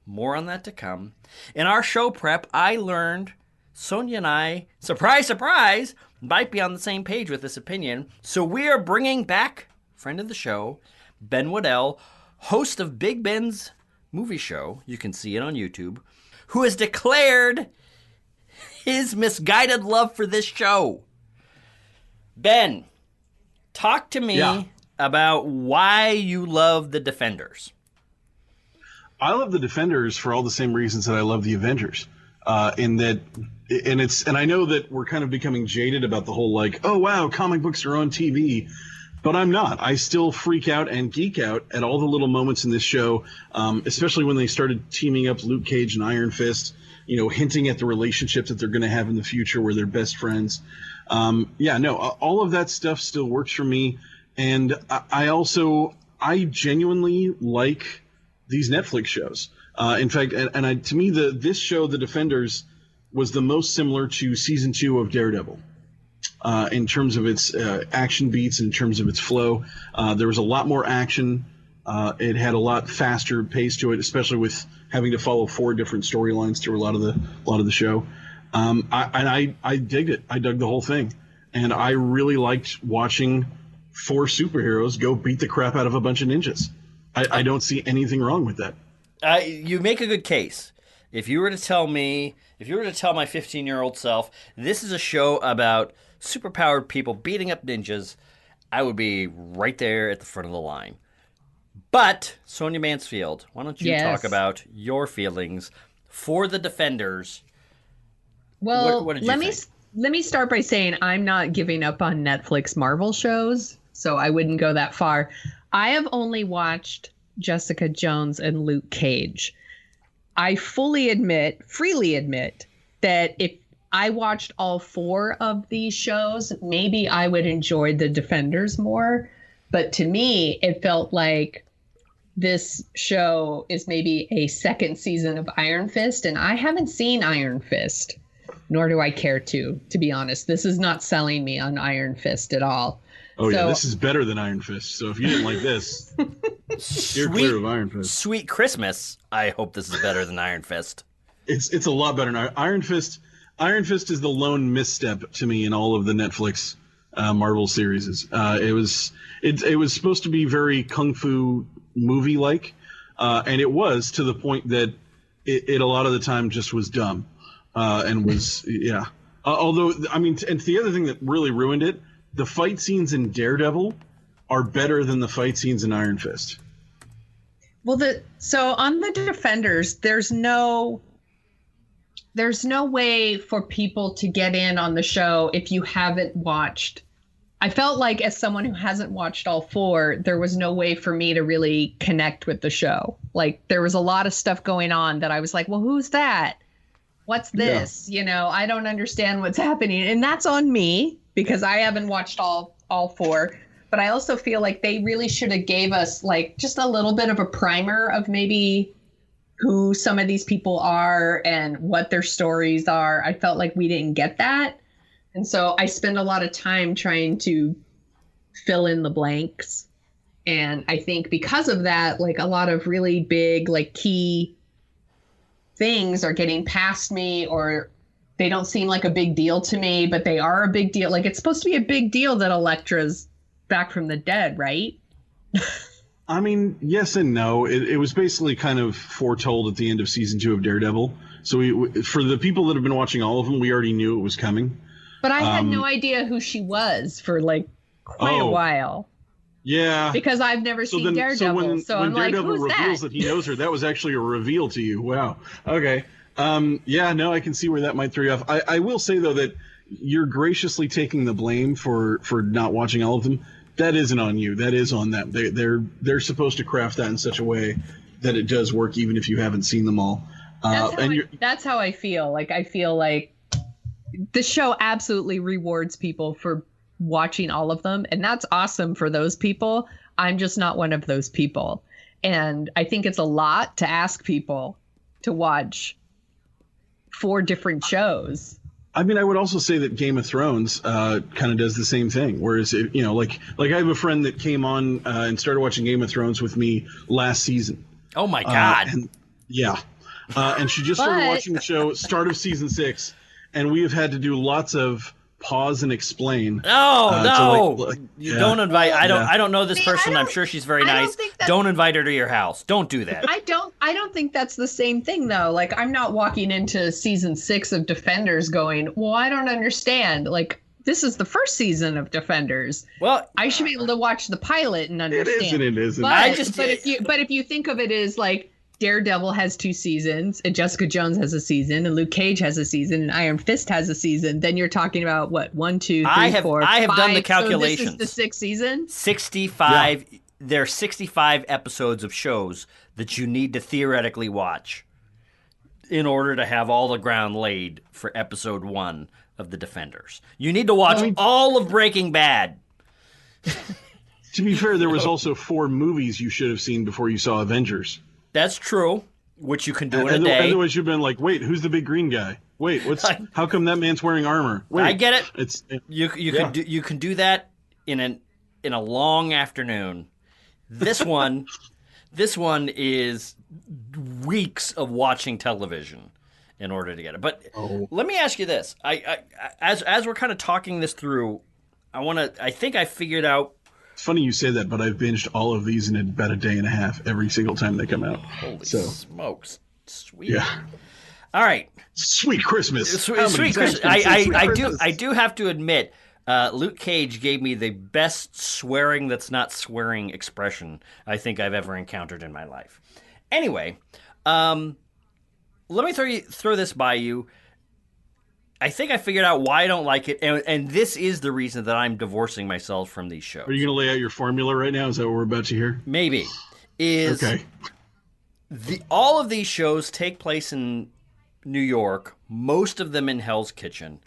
More on that to come. In our show prep, I learned Sonia and I, surprise, surprise, might be on the same page with this opinion. So we are bringing back friend of the show, Ben Weddell, host of Big Ben's movie show. You can see it on YouTube, who has declared his misguided love for this show. Ben, talk to me about why you love The Defenders. I love The Defenders for all the same reasons that I love The Avengers. And I know that we're kind of becoming jaded about the whole like, oh wow, comic books are on TV, but I'm not. I still freak out and geek out at all the little moments in this show, especially when they started teaming up Luke Cage and Iron Fist, hinting at the relationship that they're going to have in the future where they're best friends. All of that stuff still works for me. And I genuinely like these Netflix shows. In fact, to me, this show, The Defenders, was the most similar to season 2 of Daredevil in terms of its action beats, in terms of its flow. There was a lot more action. It had a lot faster pace to it, especially with having to follow 4 different storylines through a lot of the show. I digged it. I dug the whole thing, and I really liked watching 4 superheroes go beat the crap out of a bunch of ninjas. I don't see anything wrong with that. You make a good case. If you were to tell my 15-year-old self, this is a show about superpowered people beating up ninjas, I would be right there at the front of the line. But, Sonia Mansfield, why don't you talk about your feelings for The Defenders? Well, what did you think? Let me start by saying I'm not giving up on Netflix Marvel shows, so I wouldn't go that far. I have only watched Jessica Jones and Luke Cage. I freely admit that if I watched all 4 of these shows, maybe I would enjoy The Defenders more. But to me, it felt like this show is maybe a second season of Iron Fist, and I haven't seen Iron Fist, nor do I care to be honest. This is not selling me on Iron Fist at all. Oh yeah, So- this is better than Iron Fist. So if you didn't like this, you're clear of Iron Fist. Sweet Christmas. I hope this is better than Iron Fist. It's a lot better than Iron Fist. Iron Fist is the lone misstep to me in all of the Netflix Marvel series. It was supposed to be very kung fu movie like, and it was, to the point that it a lot of the time just was dumb, and was yeah. Although I mean, and the other thing that really ruined it, the fight scenes in Daredevil are better than the fight scenes in Iron Fist. Well, so on the Defenders, there's no way for people to get in on the show if you haven't watched. I felt like, as someone who hasn't watched all 4, there was no way for me to really connect with the show. Like, there was a lot of stuff going on that I was like, well, who's that? What's this? Yeah. You know, I don't understand what's happening. And that's on me because I haven't watched all 4. But I also feel like they really should have gave us like just a little bit of a primer of maybe who some of these people are and what their stories are. I felt like we didn't get that. And so I spend a lot of time trying to fill in the blanks. And I think because of that, like a lot of really big, like key things are getting past me, or they don't seem like a big deal to me, but they are a big deal. Like, it's supposed to be a big deal that Elektra's back from the dead, right? I mean, yes and no. It was basically kind of foretold at the end of season 2 of Daredevil. So for the people that have been watching all of them, we already knew it was coming. But I had no idea who she was for like quite a while. Yeah. Because I've never seen Daredevil. So when I'm like, Daredevil who's reveals that he knows her, that was actually a reveal to you. Wow. Okay. Yeah, no, I can see where that might throw you off. I will say, though, that you're graciously taking the blame for not watching all of them. That isn't on you. That is on them. They're supposed to craft that in such a way that it does work, even if you haven't seen them all. That's how I feel. Like, I feel like the show absolutely rewards people for watching all of them. And that's awesome for those people. I'm just not one of those people. And I think it's a lot to ask people to watch 4 different shows. I mean, I would also say that Game of Thrones kind of does the same thing. Whereas, like I have a friend that came on and started watching Game of Thrones with me last season. Oh my God! And she just started watching the show start of season 6, and we have had to do lots of pause and explain. No, no! You don't invite. I don't know this person. I'm sure she's very nice. Don't invite her to your house. Don't do that. I don't think that's the same thing, though. Like, I'm not walking into season 6 of Defenders going, well, I don't understand. Like, this is the first season of Defenders. Well, I should be able to watch the pilot and understand. It isn't. But if you think of it as like Daredevil has 2 seasons, and Jessica Jones has a season, and Luke Cage has a season, and Iron Fist has a season, then you're talking about what, 1, 2, 3, 4, 5. I have done the calculations. So this is the 6th season? 65. Yeah. There are 65 episodes of shows that you need to theoretically watch in order to have all the ground laid for episode 1 of The Defenders. You need to watch all of Breaking Bad. To be fair, there was also 4 movies you should have seen before you saw Avengers. That's true, which you can do in a day. Otherwise, you've been like, wait, who's the big green guy? Wait, how come that man's wearing armor? Wait, I get it. You can do that in a long afternoon. This one is weeks of watching television in order to get it. But let me ask you this: as we're kind of talking this through, I think I figured out. It's funny you say that, but I've binged all of these in about a day and a half every single time they come out. Holy smokes. Sweet. Yeah. All right. Sweet Christmas. Sweet Christmas. I do have to admit, Luke Cage gave me the best swearing that's not swearing expression I think I've ever encountered in my life. Anyway, let me throw this by you. I think I figured out why I don't like it, and this is the reason that I'm divorcing myself from these shows. Are you going to lay out your formula right now? Is that what we're about to hear? Maybe. Okay. All of these shows take place in New York, most of them in Hell's Kitchen.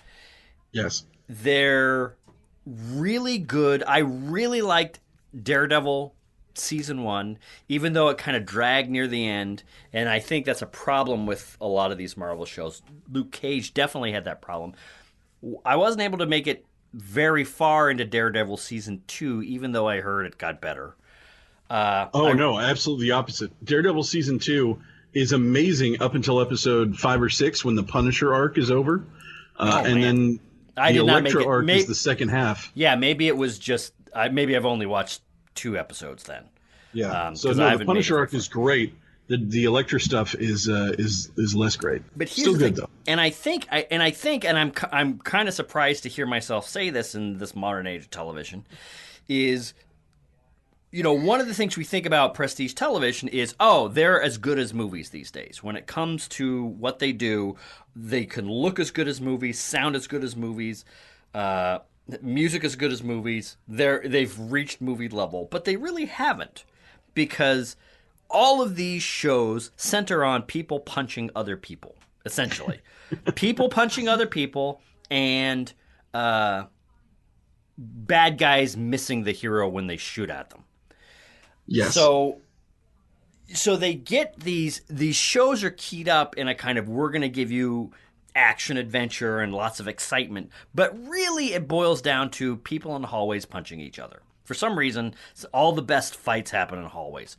Yes. They're really good. I really liked Daredevil season 1, even though it kind of dragged near the end, and I think that's a problem with a lot of these Marvel shows. Luke Cage definitely had that problem. I wasn't able to make it very far into Daredevil season 2, even though I heard it got better. No, absolutely the opposite. Daredevil season 2 is amazing up until episode 5 or 6 when the Punisher arc is over. And then the Elektra arc is the second half. Yeah, maybe it was just maybe I've only watched 2 episodes then. Yeah. The Punisher arc is great. The Elektra stuff is less great. But here's still the good thing, though. And I think I'm kind of surprised to hear myself say this in this modern age of television, is, one of the things we think about prestige television is, they're as good as movies these days. When it comes to what they do, they can look as good as movies, sound as good as movies, music as good as movies. They've reached movie level, but they really haven't, because all of these shows center on people punching other people, essentially. People punching other people and bad guys missing the hero when they shoot at them. Yes. So they get these shows are keyed up in a kind of, we're going to give you action adventure and lots of excitement, but really it boils down to people in the hallways punching each other. For some reason, all the best fights happen in hallways.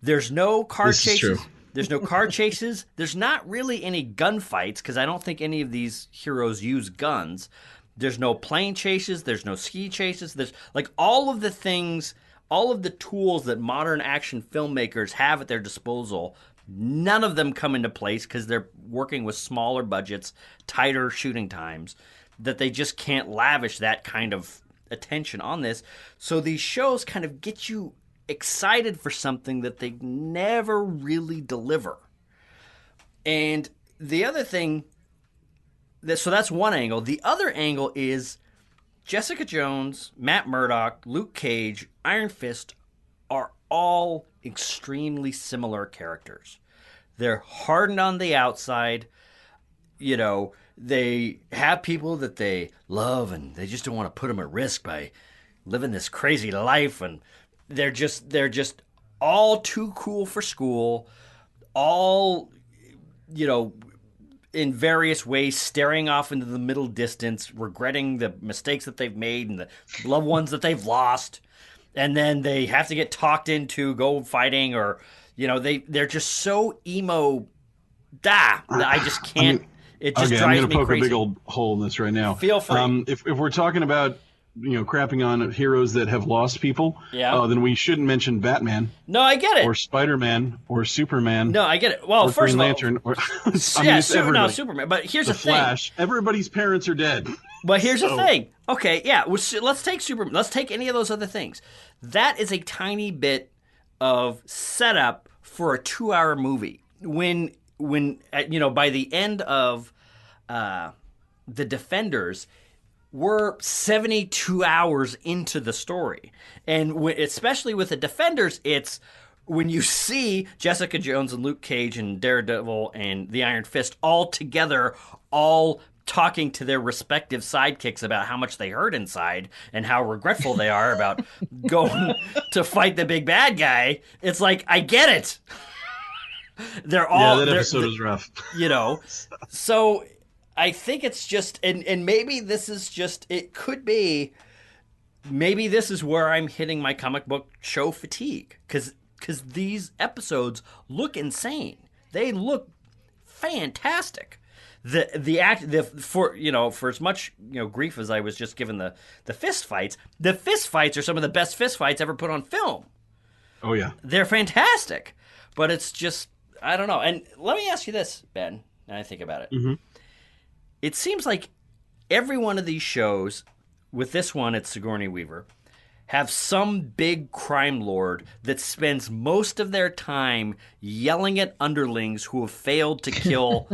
There's no car chases. There's no car chases. There's not really any gunfights, because I don't think any of these heroes use guns. There's no plane chases. There's no ski chases. There's all of the things, all of the tools that modern action filmmakers have at their disposal. None of them come into place because they're working with smaller budgets, tighter shooting times, that they just can't lavish that kind of attention on this. So these shows kind of get you excited for something that they never really deliver. And the other thing, so that's one angle. The other angle is Jessica Jones, Matt Murdock, Luke Cage, Iron Fist are all extremely similar characters. They're hardened on the outside. They have people that they love and they just don't want to put them at risk by living this crazy life, and they're just all too cool for school, all, in various ways staring off into the middle distance, regretting the mistakes that they've made and the loved ones that they've lost. And then they have to get talked into go fighting, or, they're just so emo. I just can't. It just drives me crazy. I'm going to poke a big old hole in this right now. Feel free. If we're talking about, crapping on heroes that have lost people, then we shouldn't mention Batman. No, I get it. Or Spider-Man, or Superman. No, I get it. Well, or first Green Lantern, of all, Superman. But here's the thing. Flash. Everybody's parents are dead. But here's the thing. Okay, yeah, let's take Superman. Let's take any of those other things. That is a tiny bit of setup for a 2-hour movie. When by the end of The Defenders, we're 72 hours into the story. And especially with The Defenders, it's when you see Jessica Jones and Luke Cage and Daredevil and the Iron Fist all together, all talking to their respective sidekicks about how much they hurt inside and how regretful they are about going to fight the big bad guy. It's like, I get it. That episode was rough. So I think it's just, and maybe this is just, it could be, maybe this is where I'm hitting my comic book show fatigue, because these episodes look insane. They look fantastic. For as much grief as I was just given the fist fights are some of the best fist fights ever put on film. Oh yeah, they're fantastic. But it's just, I don't know. And let me ask you this, Ben, and I think about it. Mm-hmm. It seems like every one of these shows, with this one, it's Sigourney Weaver, have some big crime lord that spends most of their time yelling at underlings who have failed to kill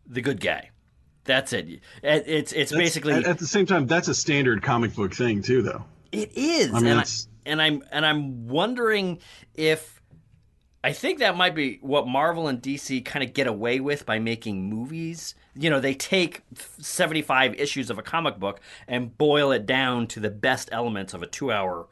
the good guy. That's it. It's basically, at the same time, that's a standard comic book thing too, though. It is. I mean, I'm wondering if, I think that might be what Marvel and DC kind of get away with by making movies. They take 75 issues of a comic book and boil it down to the best elements of a 2-hour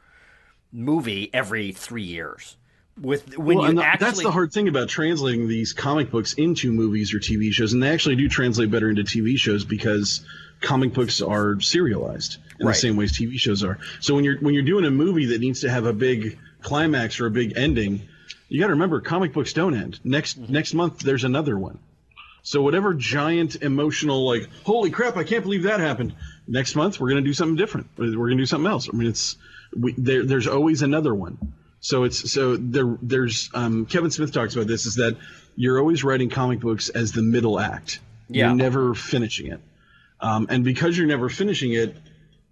movie every 3 years. when you actually. That's the hard thing about translating these comic books into movies or TV shows, and they actually do translate better into TV shows because comic books are serialized in the same ways TV shows are. So when you're doing a movie that needs to have a big climax or a big ending, you got to remember comic books don't end. Next month there's another one. So whatever giant emotional, like, holy crap, I can't believe that happened. Next month we're going to do something different. We're going to do something else. I mean, there's always another one. So there's Kevin Smith talks about this, is that you're always writing comic books as the middle act. Yeah. You're never finishing it. And because you're never finishing it,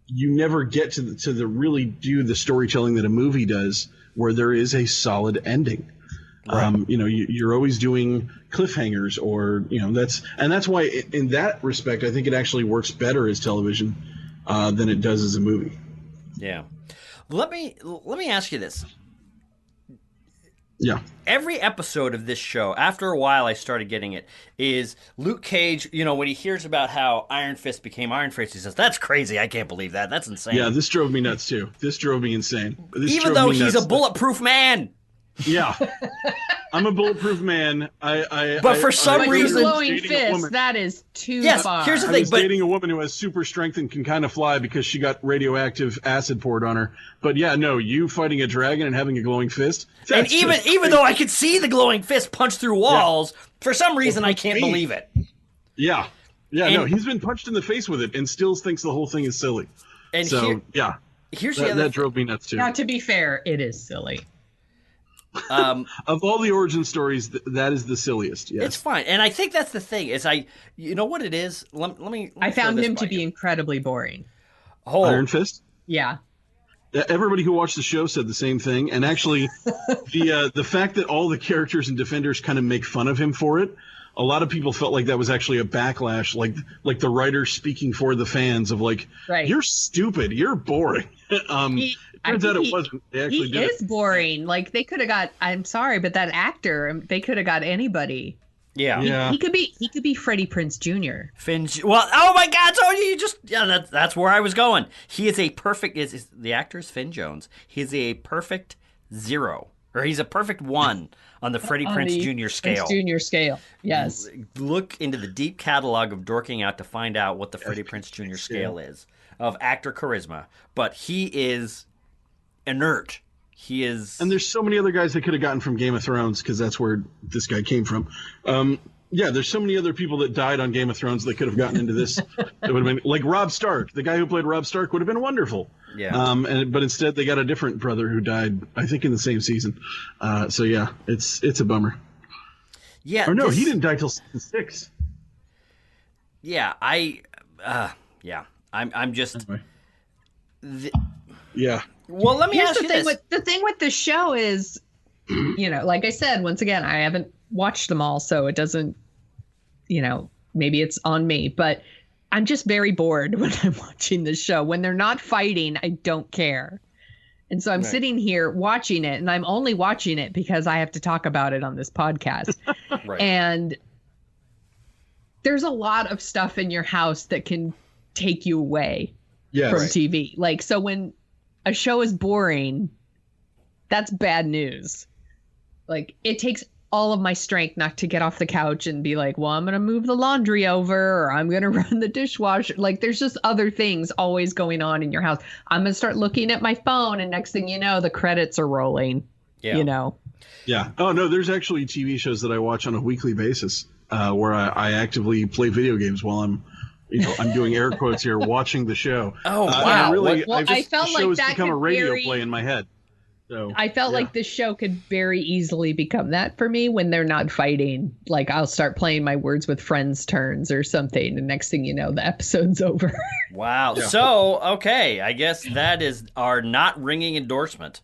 you never get to the really do the storytelling that a movie does, where there is a solid ending. Right. You're always doing cliffhangers, or that's why in that respect, I think it actually works better as television than it does as a movie. Yeah. Let me ask you this. Yeah. Every episode of this show, after a while I started getting it, is Luke Cage, when he hears about how Iron Fist became Iron Fist, he says, "That's crazy. I can't believe that. That's insane." Yeah, this drove me nuts too. This drove me insane. Even though he's a bulletproof man. Yeah. I'm a bulletproof man. But for some reason, glowing fist, that is too far. Here's the thing. I was dating a woman who has super strength and can kind of fly because she got radioactive acid poured on her. But yeah, no, you fighting a dragon and having a glowing fist. And even though I could see the glowing fist punch through walls, for some reason I can't believe it. Yeah. Yeah, no, he's been punched in the face with it and still thinks the whole thing is silly. And here's that drove me nuts too. Now, to be fair, it is silly. Of all the origin stories, that is the silliest. Yes. It's fine, and I think that's the thing. Is you know what it is? Let me I found him to be incredibly boring. Oh, Iron Fist. Yeah. Everybody who watched the show said the same thing, and actually, the fact that all the characters and Defenders kind of make fun of him for it, a lot of people felt like that was actually a backlash, like the writers speaking for the fans of like, you're stupid, you're boring. Turns out it wasn't. They actually did is boring. Like, they could have got. I'm sorry, but that actor, they could have got anybody. Yeah. He could be Freddie Prinze Jr. Well, oh my God! So you that's where I was going. He is a perfect. The actor is Finn Jones. He's a perfect 0, or he's a perfect 1 on the Freddie Prinze Jr. scale. Prinze Jr. scale. Yes. Look into the deep catalog of Dorking Out to find out what the Freddie Prinze Jr. scale is of actor charisma. But he is inert. He is, and there's so many other guys that could have gotten from Game of Thrones, because that's where this guy came from. There's so many other people that died on Game of Thrones that could have gotten into this. It would have been like Robb Stark. The guy who played Robb Stark would have been wonderful. Yeah. But instead they got a different brother who died, I think, in the same season. So yeah, it's a bummer. Yeah. Or no, he didn't die till season 6. Yeah, I'm just. Anyway. Yeah. Well, let me Here's ask you this. The thing with the show is, like I said, once again, I haven't watched them all, so it doesn't, maybe it's on me, but I'm just very bored when I'm watching the show. When they're not fighting, I don't care. And so I'm sitting here watching it, and I'm only watching it because I have to talk about it on this podcast. Right. And there's a lot of stuff in your house that can take you away from TV. Like, so when a show is boring, that's bad news. Like, it takes all of my strength not to get off the couch and be like, well, I'm going to move the laundry over, or I'm going to run the dishwasher. Like, there's just other things always going on in your house. I'm going to start looking at my phone, and next thing you know, the credits are rolling. Yeah. Oh, no, there's actually TV shows that I watch on a weekly basis where I actively play video games while I'm doing air quotes here, watching the show. Oh, wow. I felt like that become a radio play in my head. So I felt like the show could very easily become that for me when they're not fighting. Like, I'll start playing my Words with Friends turns or something, and next thing you know, the episode's over. Wow. Yeah. So, okay, I guess that is our not ringing endorsement.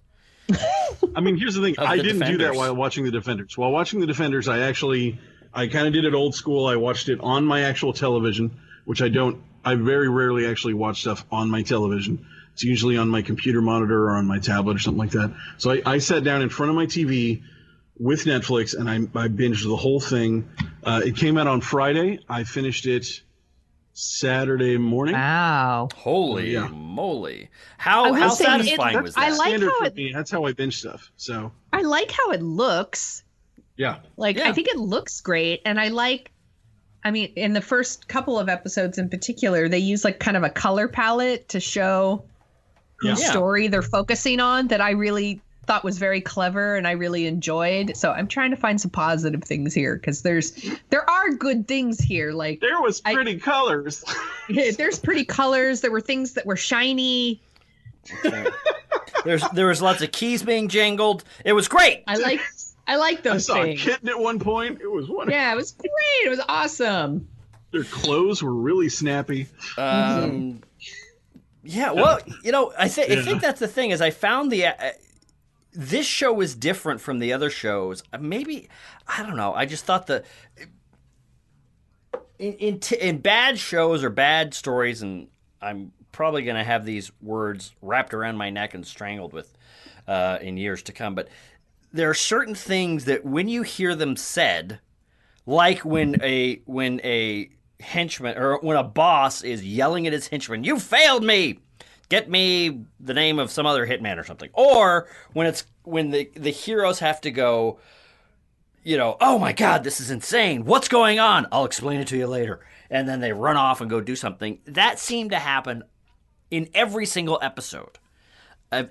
I mean, here's the thing. I didn't do that while watching The Defenders. While watching The Defenders, I kind of did it old school. I watched it on my actual television, which I very rarely actually watch stuff on my television. It's usually on my computer monitor or on my tablet or something like that. So I sat down in front of my TV with Netflix, and I binged the whole thing. It came out on Friday. I finished it Saturday morning. Wow. Holy moly. How satisfying was that? I like how that's how I binge stuff. So I like how it looks. Yeah. Like, Yeah. I think it looks great. And I mean, in the first couple of episodes in particular, they use like kind of a color palette to show whose Yeah. story they're focusing on that I really thought was very clever and I really enjoyed. So I'm trying to find some positive things here because there are good things here. Like There was pretty colors. there's pretty colors. There were things that were shiny. There was lots of keys being jangled. It was great. I like I those saw a things. kitten at one point. It was wonderful. Yeah, it was great. It was awesome. Their clothes were really snappy. Yeah, well, I think that's the thing is I found this show was different from the other shows. Maybe I don't know. I just thought in bad shows or bad stories, and I'm probably going to have these words wrapped around my neck and strangled with in years to come. But there are certain things that when you hear them said, like when a henchman or when a boss is yelling at his henchman, "You failed me! Get me the name of some other hitman or something." Or when the heroes have to go, "Oh my God, this is insane. What's going on? I'll explain it to you later." And then they run off and go do something. That seemed to happen in every single episode. And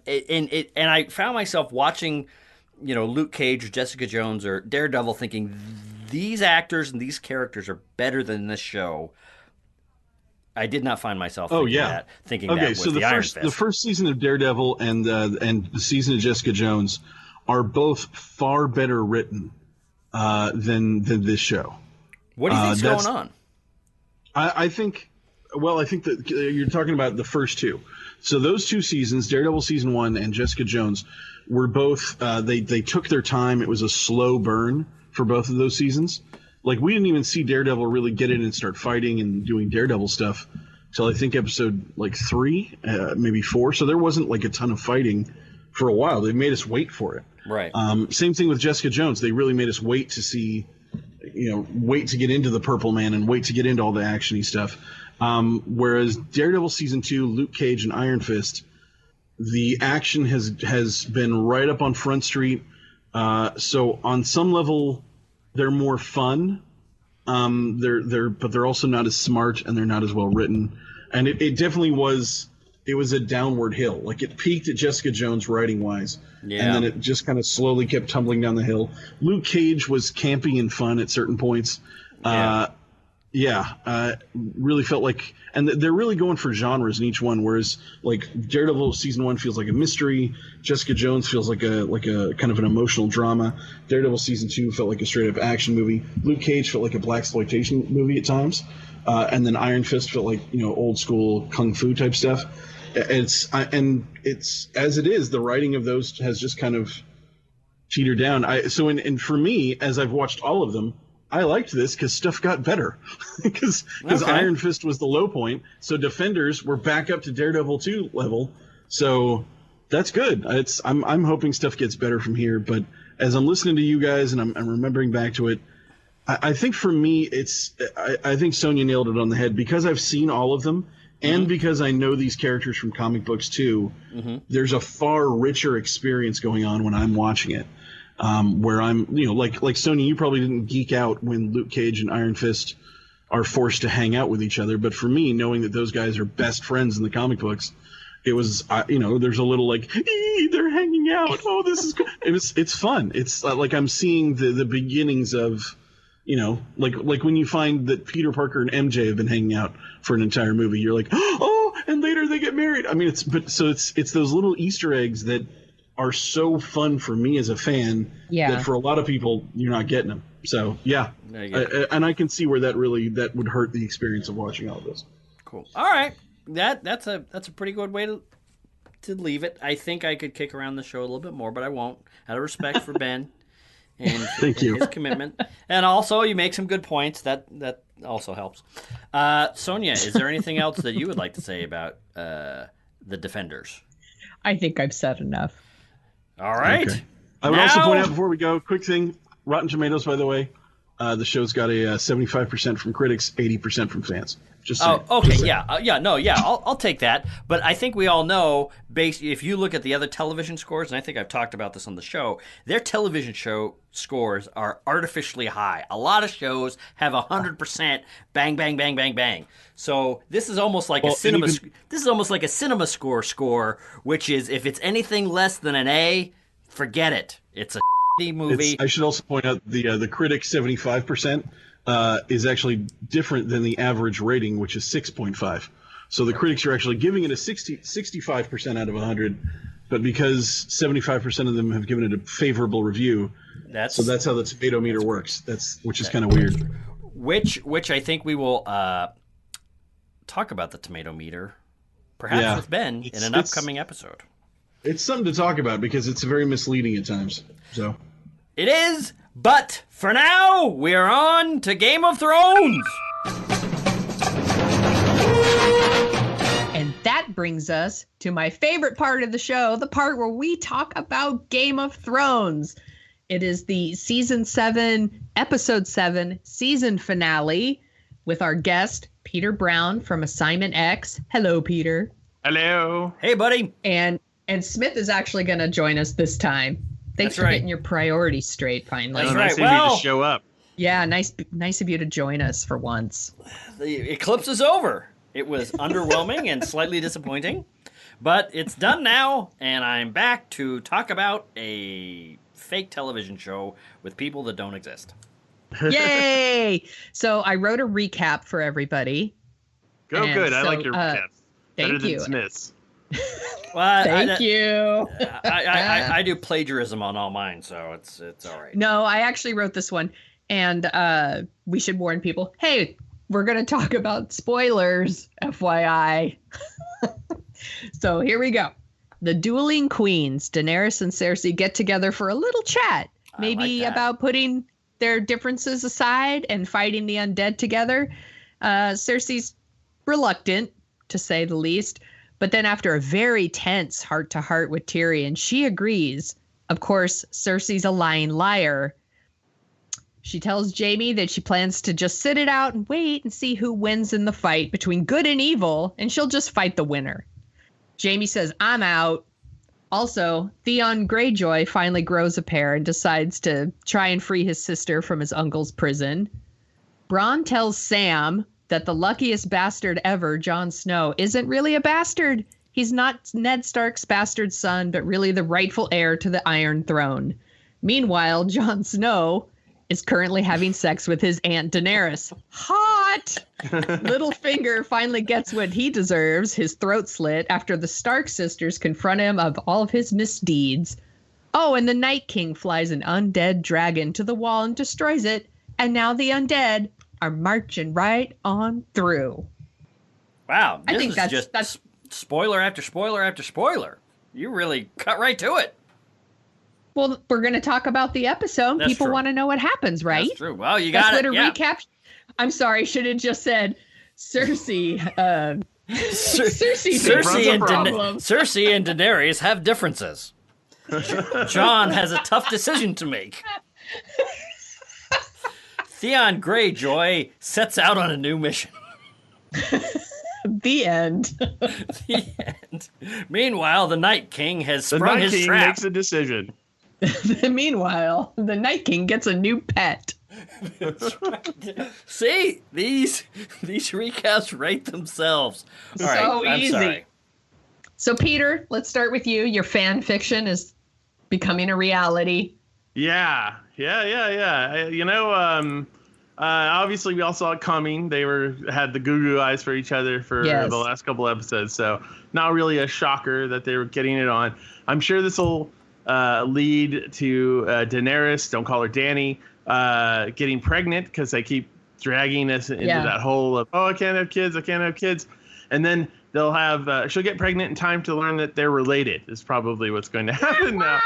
I found myself watching, Luke Cage or Jessica Jones or Daredevil thinking these actors and these characters are better than this show. I did not find myself thinking that with the Iron Fist. The first season of Daredevil and the season of Jessica Jones are both far better written than this show. What do you think's going on? I think that you're talking about the first two. So those two seasons, Daredevil season 1 and Jessica Jones, were both they took their time. It was a slow burn for both of those seasons. Like, we didn't even see Daredevil really get in and start fighting and doing Daredevil stuff till I think episode 3, maybe 4. So there wasn't like a ton of fighting for a while. They made us wait for it. Right. Same thing with Jessica Jones. They really made us wait to see, wait to get into the Purple Man and wait to get into all the actiony stuff. Whereas Daredevil season 2, Luke Cage and Iron Fist, the action has been right up on Front Street. So on some level, they're more fun. But they're also not as smart and they're not as well written. And it definitely was. It was a downward hill. Like, it peaked at Jessica Jones writing wise, and then it just kind of slowly kept tumbling down the hill. Luke Cage was campy and fun at certain points. Really felt like, and they're really going for genres in each one. Whereas like Daredevil season 1 feels like a mystery, Jessica Jones feels like a kind of an emotional drama. Daredevil season 2 felt like a straight up action movie. Luke Cage felt like a blaxploitation movie at times, and then Iron Fist felt like old school kung fu type stuff. It's as it is. The writing of those has just kind of teetered down. And for me, as I've watched all of them, I liked this because stuff got better. Because Iron Fist was the low point, so Defenders were back up to Daredevil 2 level. So that's good. I'm hoping stuff gets better from here. But as I'm listening to you guys and I'm remembering back to it, I think for me I think Sonia nailed it on the head because I've seen all of them. And because I know these characters from comic books too, there's a far richer experience going on when I'm watching it. Where I'm, like Sonya, you probably didn't geek out when Luke Cage and Iron Fist are forced to hang out with each other. But for me, knowing that those guys are best friends in the comic books, it was, there's a little like, they're hanging out. Oh, this is good. It's fun. It's like I'm seeing the beginnings of, like when you find that Peter Parker and MJ have been hanging out for an entire movie, you're like, oh, and later they get married. I mean, it's those little Easter eggs that are so fun for me as a fan that for a lot of people you're not getting them. So and I can see where that would hurt the experience of watching all this. Cool. All right, that's a pretty good way to leave it. I think I could kick around the show a little bit more, but I won't, out of respect for Ben and his commitment. And also, you make some good points. That also helps. Sonia, is there anything else that you would like to say about the Defenders? I think I've said enough. All right. Okay. I would also point out before we go, quick thing, Rotten Tomatoes, by the way, The show's got a 75% from critics, 80% from fans. Just saying. Oh, okay, Just saying. I'll take that. But I think we all know, if you look at the other television scores, and I think I've talked about this on the show, their television show scores are artificially high. A lot of shows have 100% bang, bang, bang, bang, bang. So this is almost like this is almost like a cinema score, which is if it's anything less than an A, forget it. It's a movie. I should also point out the critic 75%. Is actually different than the average rating, which is 6.5. So the critics are actually giving it a 65% out of 100, but because 75% of them have given it a favorable review, so that's how the tomato meter works. Which is kind of weird. Which I think we will talk about the tomato meter, perhaps with Ben in an upcoming episode. It's something to talk about because it's very misleading at times. So it is. But for now, we are on to Game of Thrones. And that brings us to my favorite part of the show, the part where we talk about Game of Thrones. It is the season 7, episode 7 season finale with our guest, Peter Brown from Assignment X. Hello, Peter. Hello. Hey, buddy. And Smith is actually going to join us this time. Thanks for getting your priorities straight finally. That's nice right. of you to show up. Yeah, nice of you to join us for once. The eclipse is over. It was underwhelming and slightly disappointing, but it's done now, and I'm back to talk about a fake television show with people that don't exist. Yay! So I wrote a recap for everybody. Good. I like your recaps. Better than you. Smith's. Well, Thank you. I do plagiarism on all mine, so it's all right. No, I actually wrote this one, and we should warn people. Hey, we're going to talk about spoilers, FYI. So here we go. The dueling queens, Daenerys and Cersei, get together for a little chat, maybe about putting their differences aside and fighting the undead together. Cersei's reluctant, to say the least. But then after a very tense heart-to-heart with Tyrion, she agrees. Of course, Cersei's a lying liar. She tells Jaime that she plans to just sit it out and wait and see who wins in the fight between good and evil, and she'll just fight the winner. Jaime says, I'm out. Also, Theon Greyjoy finally grows a pair and decides to try and free his sister from his uncle's prison. Bronn tells Sam that the luckiest bastard ever, Jon Snow, isn't really a bastard. He's not Ned Stark's bastard son, but really the rightful heir to the Iron Throne. Meanwhile, Jon Snow is currently having sex with his aunt Daenerys. Hot! Littlefinger finally gets what he deserves, his throat slit, after the Stark sisters confront him of all of his misdeeds. Oh, and the Night King flies an undead dragon to the wall and destroys it, and now the undead are marching right on through. Wow, I think that's just spoiler after spoiler after spoiler. You really cut right to it. Well, we're going to talk about the episode. That's People true. want to know what happens, right? That's true. Well, you got That's it. what a recap. I'm sorry, should have just said Cersei. Cersei and Daenerys have differences. Jon has a tough decision to make. Theon Greyjoy sets out on a new mission. The end. The end. Meanwhile, the Night King has sprung his trap. The Night King makes a decision. Meanwhile, the Night King gets a new pet. That's right. See, these recaps rate themselves. All right, So I'm easy. sorry. So, Peter, let's start with you. Your fan fiction is becoming a reality. Yeah. Obviously we all saw it coming. They had the goo eyes for each other for Yes. the last couple episodes, so not really a shocker that they were getting it on. I'm sure this will lead to Daenerys, don't call her Dany, getting pregnant because they keep dragging us into that hole of, I can't have kids. And then they'll have, she'll get pregnant in time to learn that they're related is probably what's going to happen now.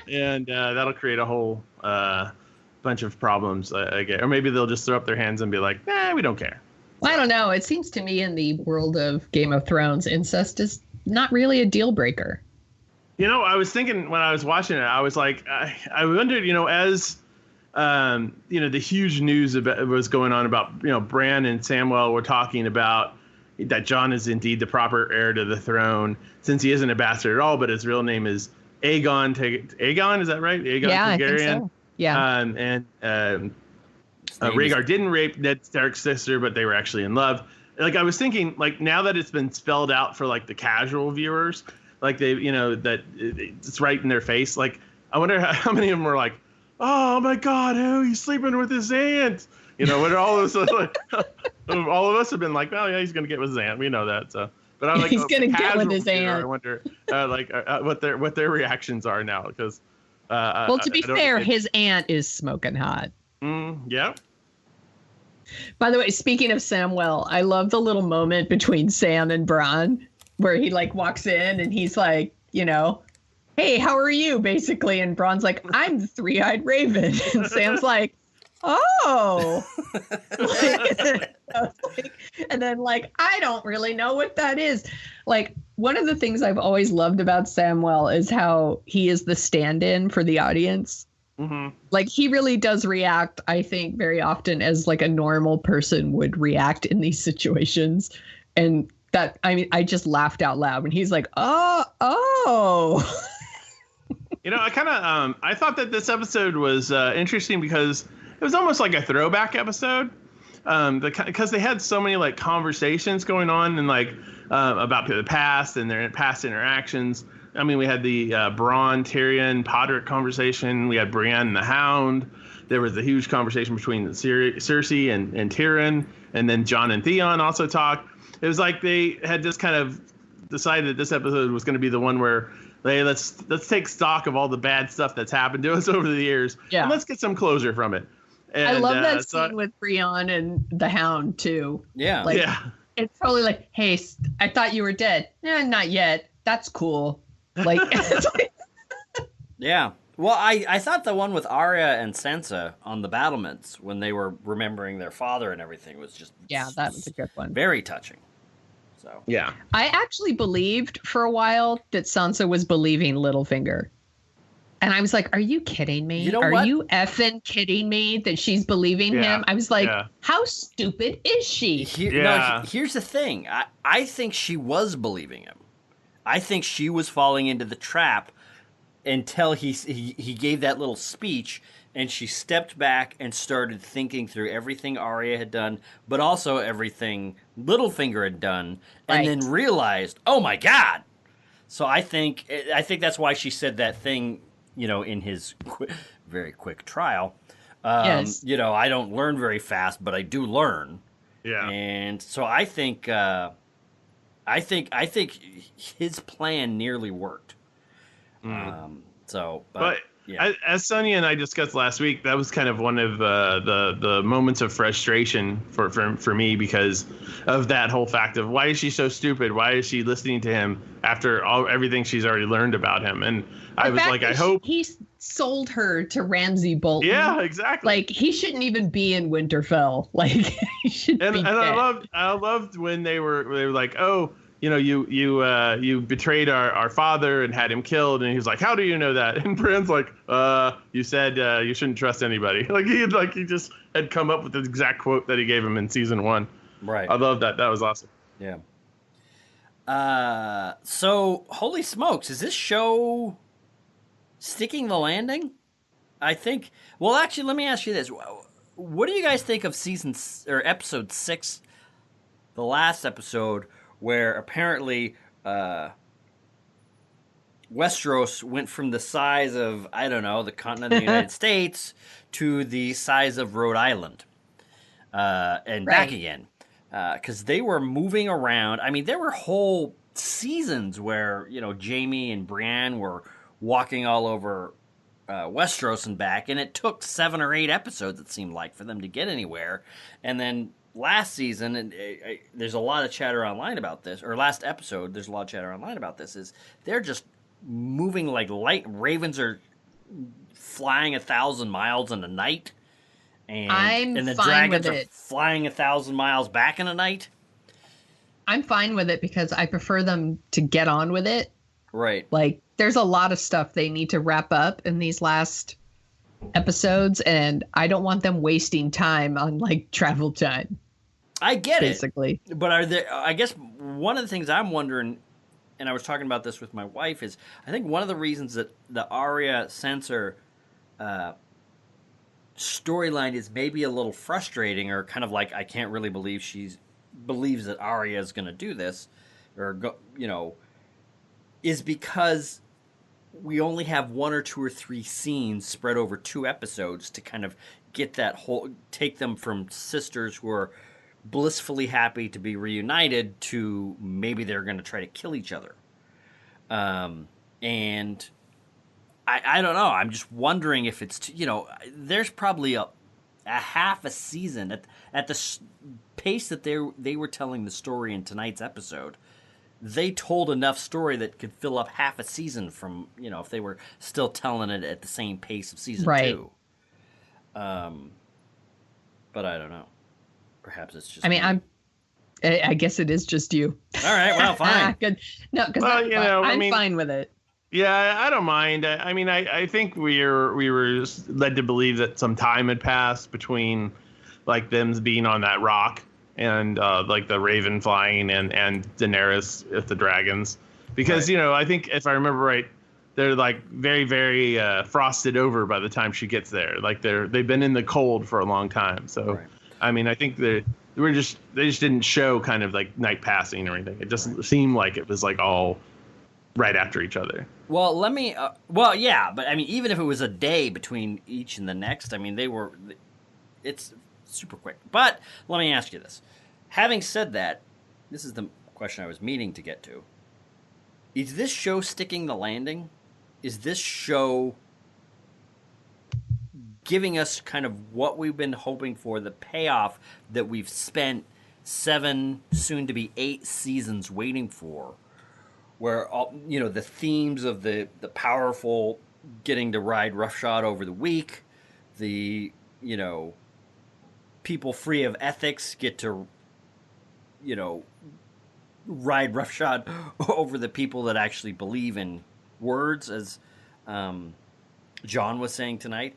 And that'll create a whole bunch of problems, I guess. Or maybe they'll just throw up their hands and be like, we don't care. Well, I don't know. It seems to me in the world of Game of Thrones, incest is not really a deal breaker. I was thinking when I was watching it, I was like, I wondered, as the huge news was going on about, Bran and Samwell were talking about that Jon is indeed the proper heir to the throne, since he isn't a bastard at all, but his real name is Aegon. Aegon, is that right? Aegon Yeah, Targaryen. I think so. Yeah. And Rhaegar didn't rape Ned Stark's sister, but they were actually in love. Like, I was thinking, like, now that it's been spelled out for, like, the casual viewers, like, they, that it's right in their face. Like, I wonder how many of them were like, oh my God, oh, he's sleeping with his aunt. What all of us, like, all of us have been like, well, yeah, he's gonna get with his aunt. We know that. So, but I'm like, he's gonna get with his viewer, aunt. I wonder, what their reactions are now, because. Well, to be fair, his aunt is smoking hot. Yeah. By the way, speaking of Samwell, I love the little moment between Sam and Bronn where he like walks in and he's like, hey, how are you? Basically. And Bronn's like, I'm the three-eyed raven. And Sam's like, oh. And then like, I don't really know what that is. Like, one of the things I've always loved about Samwell is how he is the stand-in for the audience. Mm-hmm. Like, he really does react, I think, very often as like a normal person would react in these situations. And that, I mean, I just laughed out loud when he's like, oh. I thought that this episode was interesting because it was almost like a throwback episode. Because they had so many like conversations going on and like about the past and their past interactions. I mean, we had the Bronn, Tyrion, Podrick conversation. We had Brienne and the Hound. There was a huge conversation between Cersei and Tyrion, and then Jon and Theon also talked. It was like they had just kind of decided that this episode was going to be the one where let's take stock of all the bad stuff that's happened to us over the years, and let's get some closure from it. And, I love that scene with Brienne and the Hound too. Yeah, It's totally like, hey, I thought you were dead. Not yet. That's cool. Like, yeah. Well, I thought the one with Arya and Sansa on the battlements when they were remembering their father and everything was just that was a good one. Very touching. So yeah, I actually believed for a while that Sansa was believing Littlefinger, and I was like, "Are you kidding me? Are you effing kidding me that she's believing him?" I was like, "How stupid is she?" Here's the thing. I think she was believing him. I think she was falling into the trap until he gave that little speech, and she stepped back and started thinking through everything Arya had done, but also everything Littlefinger had done, and then realized, oh my God! So I think that's why she said that thing, in his very quick trial. Yes. I don't learn very fast, but I do learn. Yeah. And so I think his plan nearly worked. As Sonia and I discussed last week, that was kind of one of the moments of frustration for me because of that whole fact of why is she so stupid? Why is she listening to him after everything she's already learned about him? And I was like, I hope he sold her to Ramsay Bolton. Yeah, exactly. Like, he shouldn't even be in Winterfell. Like, he should be dead. I loved when they were like, oh, you betrayed our father and had him killed, and he was like, how do you know that? And Bran's like, you said you shouldn't trust anybody. He just had come up with the exact quote that he gave him in season 1. Right. I love that. That was awesome. Yeah. So holy smokes, is this show sticking the landing? I think. Well, actually, let me ask you this: what do you guys think of episode 6, the last episode? Where apparently Westeros went from the size of, I don't know, the continent of the United States to the size of Rhode Island and back again. Because they were moving around. I mean, there were whole seasons where, Jaime and Brienne were walking all over Westeros and back, and it took 7 or 8 episodes, it seemed like, for them to get anywhere. And then last season, and there's a lot of chatter online about this, or last episode, there's a lot of chatter online about this, is they're just moving like light. Ravens are flying 1,000 miles in a night, and the dragons are flying 1,000 miles back in a night. I'm fine with it because I prefer them to get on with it. Right. Like, there's a lot of stuff they need to wrap up in these last episodes, and I don't want them wasting time on like travel time. I get basically. But are there? I guess one of the things I'm wondering, and I was talking about this with my wife, is I think one of the reasons that the Arya Sansa storyline is maybe a little frustrating, or kind of like I can't really believe believes that Arya is going to do this, or go, is because we only have 1 or 2 or 3 scenes spread over 2 episodes to kind of get that take them from sisters who are blissfully happy to be reunited to maybe they're going to try to kill each other. And I don't know. I'm just wondering if it's, there's probably a half a season at the pace that they were telling the story in tonight's episode. They told enough story that could fill up half a season from, if they were still telling it at the same pace of season 2. But I don't know. Perhaps it's just. I guess it is just you. All right. Well, fine. Good. No, because I'm fine with it. Yeah, I don't mind. I think we were led to believe that some time had passed between, like, them being on that rock and like the raven flying and Daenerys with the dragons, because right. I think if I remember right, they're like very, very frosted over by the time she gets there. Like they've been in the cold for a long time. So, right. I think they just didn't show kind of like night passing or anything. It just seemed like it was like all right after each other. Well, yeah, but even if it was a day between each and the next, it's super quick. But let me ask you this. Having said that, this is the question I was meaning to get to. Is this show sticking the landing? Is this show giving us kind of what we've been hoping for, the payoff that we've spent 7, soon to be 8 seasons waiting for, where the themes of the powerful getting to ride roughshod over the weak, the people free of ethics get to ride roughshod over the people that actually believe in words, as John was saying tonight.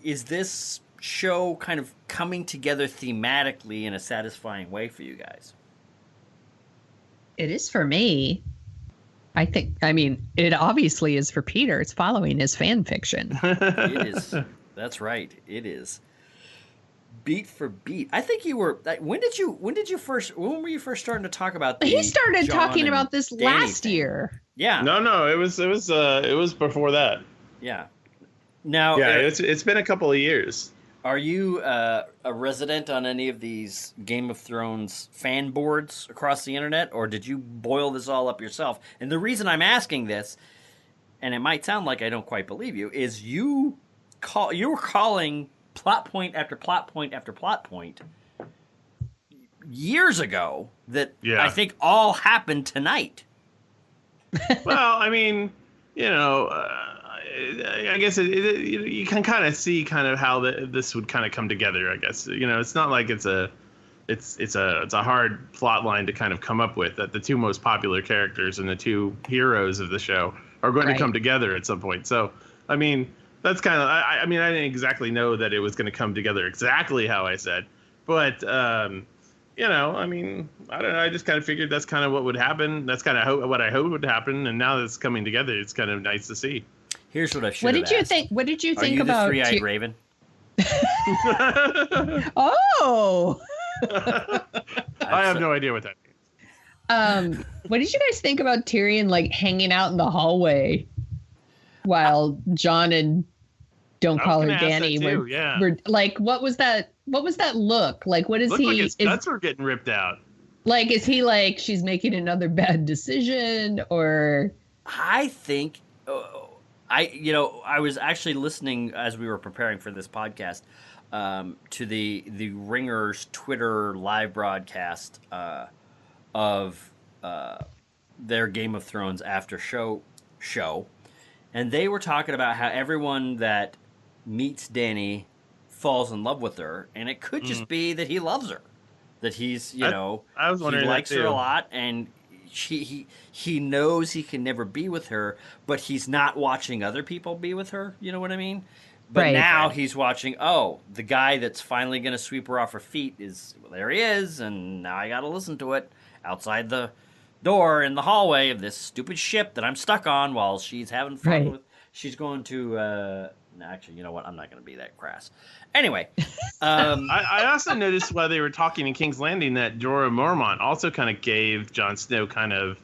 Is this show kind of coming together thematically in a satisfying way for you guys? It is for me. It obviously is for Peter. It's following his fan fiction. It is. That's right. It is. Beat for beat. I think you were. When were you first starting to talk about this? He started talking about this last year. Yeah. No, it was before that. Yeah. Now, it's been a couple of years. Are you a resident on any of these Game of Thrones fan boards across the internet, or did you boil this all up yourself? And the reason I'm asking this, and it might sound like I don't quite believe you, is you were calling plot point after plot point after plot point years ago that I think all happened tonight. Well, I guess you can kind of see kind of how this would kind of come together. I guess it's not like it's a hard plot line to kind of come up with, that the 2 most popular characters and the 2 heroes of the show are going to come together at some point. So that's kind of I didn't exactly know that it was going to come together exactly how I said, but I don't know. I just kind of figured that's kind of what would happen. That's kind of what I hoped would happen, and now that it's coming together, it's kind of nice to see. Here's what I should. What did you think? What did you think about the three-eyed raven? Oh. I have no idea what that means. What did you guys think about Tyrion like hanging out in the hallway while Jon and Don't Call Her Danny were like, what was that? What was that look? Like, what is he? Like his guts were getting ripped out. Like, is he like she's making another bad decision, or? I think. I was actually listening as we were preparing for this podcast to the Ringer's Twitter live broadcast of their Game of Thrones after show, and they were talking about how everyone that meets Dany falls in love with her, and it could just be that he loves her, that he's I was wondering he likes her a lot, and he knows he can never be with her, but he's not watching other people be with her. You know what I mean? But Right. now he's watching, oh, the guy that's finally going to sweep her off her feet there he is, and now I got to listen to it outside the door in the hallway of this stupid ship that I'm stuck on while she's having fun Right. with. She's going to, no, actually, you know what? I'm not going to be that crass. Anyway. I also noticed while they were talking in King's Landing that Jorah Mormont also kind of gave Jon Snow kind of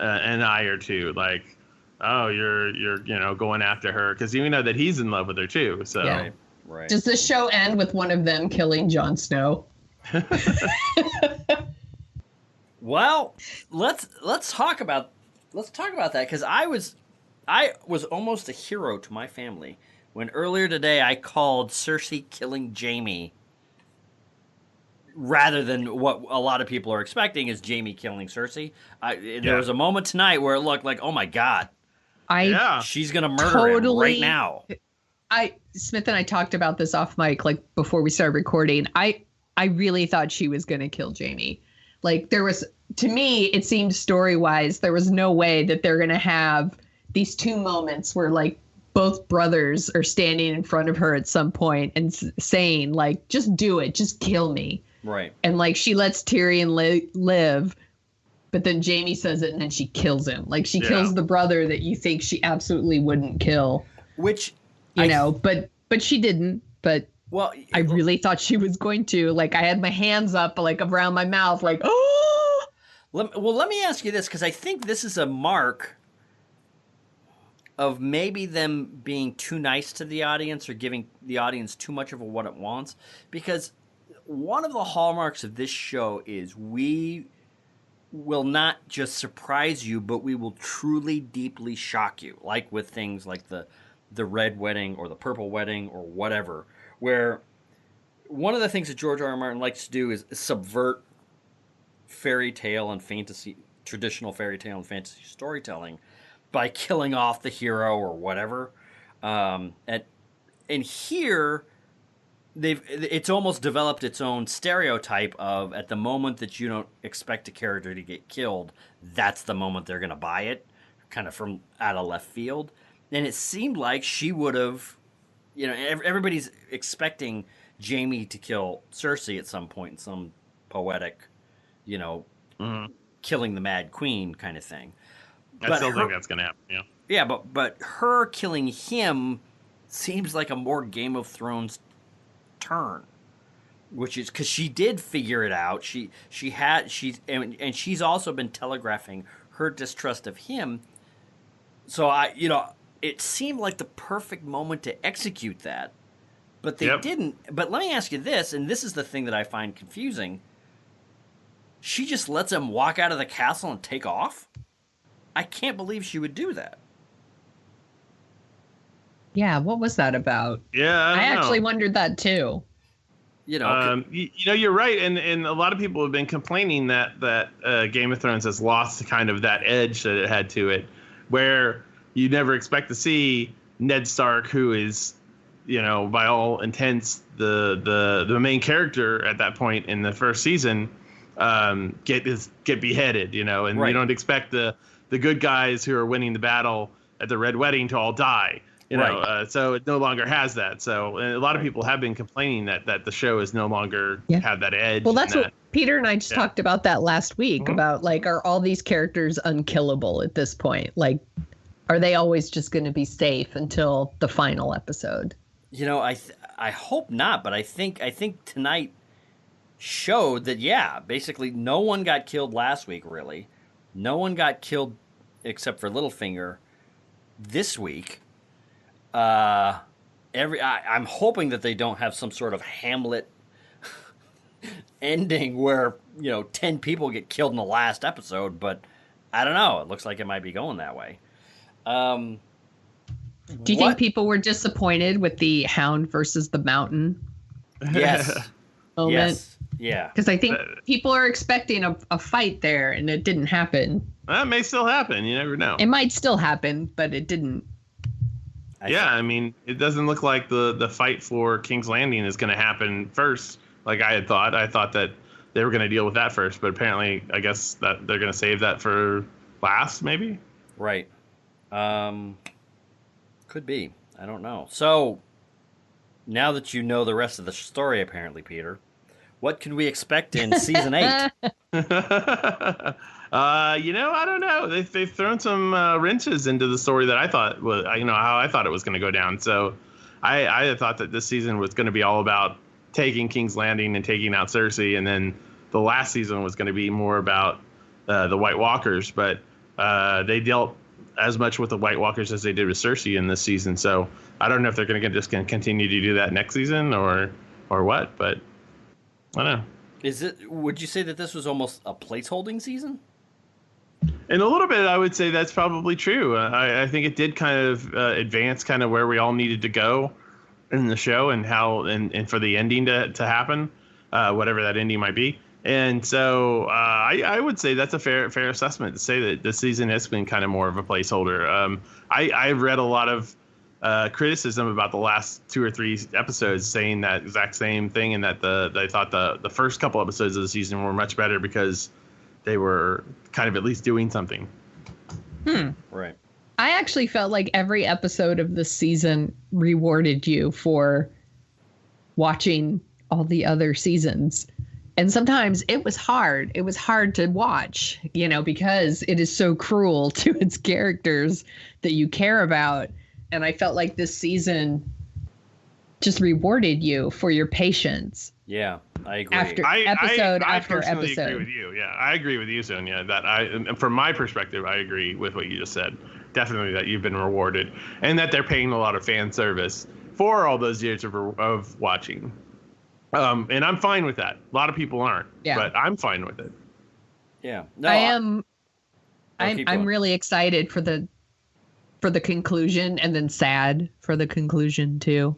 an eye or two, like, oh, you're going after her, because you know that he's in love with her too. So Yeah. Right. Does the show end with one of them killing Jon Snow? Well, let's talk about that, because I was almost a hero to my family when earlier today I called Cersei killing Jaime rather than what a lot of people are expecting is Jaime killing Cersei. There was a moment tonight where it looked like, oh my God, she's gonna murder him right now. Smith and I talked about this off mic, like before we started recording. I really thought she was gonna kill Jaime. Like, there was, to me, it seemed story-wise, there was no way that they're going to have these two moments where, like, both brothers are standing in front of her at some point and saying, like, just do it, just kill me. Right. And, like, she lets Tyrion live, but then Jaime says it and then she kills him. Like, she kills the brother that you think she absolutely wouldn't kill. Which, but she didn't, but... Well, I really thought she was going to. Like, I had my hands up, like, around my mouth, like, oh! Let me ask you this, because I think this is a mark of maybe them being too nice to the audience or giving the audience too much of what it wants. Because one of the hallmarks of this show is we will not just surprise you, but we will truly, deeply shock you. Like with things like the Red Wedding or the Purple Wedding or whatever, where one of the things that George R. R. Martin likes to do is subvert fairy tale and fantasy, traditional fairy tale and fantasy storytelling by killing off the hero or whatever. And here, it's almost developed its own stereotype of, at the moment that you don't expect a character to get killed, that's the moment they're going to buy it, kind of from out of left field. And it seemed like she would have... You know, everybody's expecting Jaime to kill Cersei at some point in some poetic, killing the Mad Queen kind of thing. I still think that's going to happen, yeah. Yeah, but her killing him seems like a more Game of Thrones turn, which is because she did figure it out. And she's also been telegraphing her distrust of him. So it seemed like the perfect moment to execute that, but they didn't. But let me ask you this, and this is the thing that I find confusing. She just lets him walk out of the castle and take off? I can't believe she would do that. Yeah, what was that about? Yeah, I actually wondered that too. You're right, and a lot of people have been complaining that Game of Thrones has lost kind of that edge that it had to it, where you never expect to see Ned Stark, who is, by all intents the main character at that point in the first season, get beheaded, and right. You don't expect the good guys who are winning the battle at the Red Wedding to all die. Right. So it no longer has that. So a lot of people have been complaining that the show is no longer have that edge. Well, that's what Peter and I just talked about that last week about, like, are all these characters unkillable at this point? Like, are they always just going to be safe until the final episode? I hope not, but I think tonight showed that, basically no one got killed last week, really. No one got killed except for Littlefinger this week. I'm hoping that they don't have some sort of Hamlet ending where 10 people get killed in the last episode, but I don't know. It looks like it might be going that way. Do you think people were disappointed with the Hound versus the Mountain? Yes. moment? Yes. Yeah. Because I think people are expecting a fight there, and it didn't happen. That may still happen. You never know. It might still happen, but it didn't. I mean, it doesn't look like the fight for King's Landing is going to happen first, like I had thought. I thought that they were going to deal with that first, but apparently, I guess that they're going to save that for last, maybe? Right. Could be. I don't know. So, now that you know the rest of the story, apparently, Peter, what can we expect in season 8? I don't know. They've thrown some wrenches into the story that I thought was, how I thought it was going to go down. So I thought that this season was going to be all about taking King's Landing and taking out Cersei, and then the last season was going to be more about the White Walkers. But they dealt as much with the White Walkers as they did with Cersei in this season. So I don't know if they're going to continue to do that next season or what. But I don't know. Would you say that this was almost a placeholding season? In a little bit, I would say that's probably true. I think it did kind of advance kind of where we all needed to go in the show and how and for the ending to happen, whatever that ending might be. And so I would say that's a fair assessment to say that this season has been kind of more of a placeholder. I've read a lot of criticism about the last 2 or 3 episodes saying that exact same thing, and that they thought the first couple episodes of the season were much better because they were kind of at least doing something. Right. I actually felt like every episode of this season rewarded you for watching all the other seasons. And sometimes it was hard. It was hard to watch, because it is so cruel to its characters that you care about. And I felt like this season just rewarded you for your patience. Yeah, I agree. After I after personally episode. agree with you. Yeah, I agree with you, Sonia. And from my perspective, I agree with what you just said. Definitely that you've been rewarded, and that they're paying a lot of fan service for all those years of watching. And I'm fine with that. A lot of people aren't, but I'm fine with it. Yeah, no, I am. I'm really excited for the conclusion, and then sad for the conclusion too.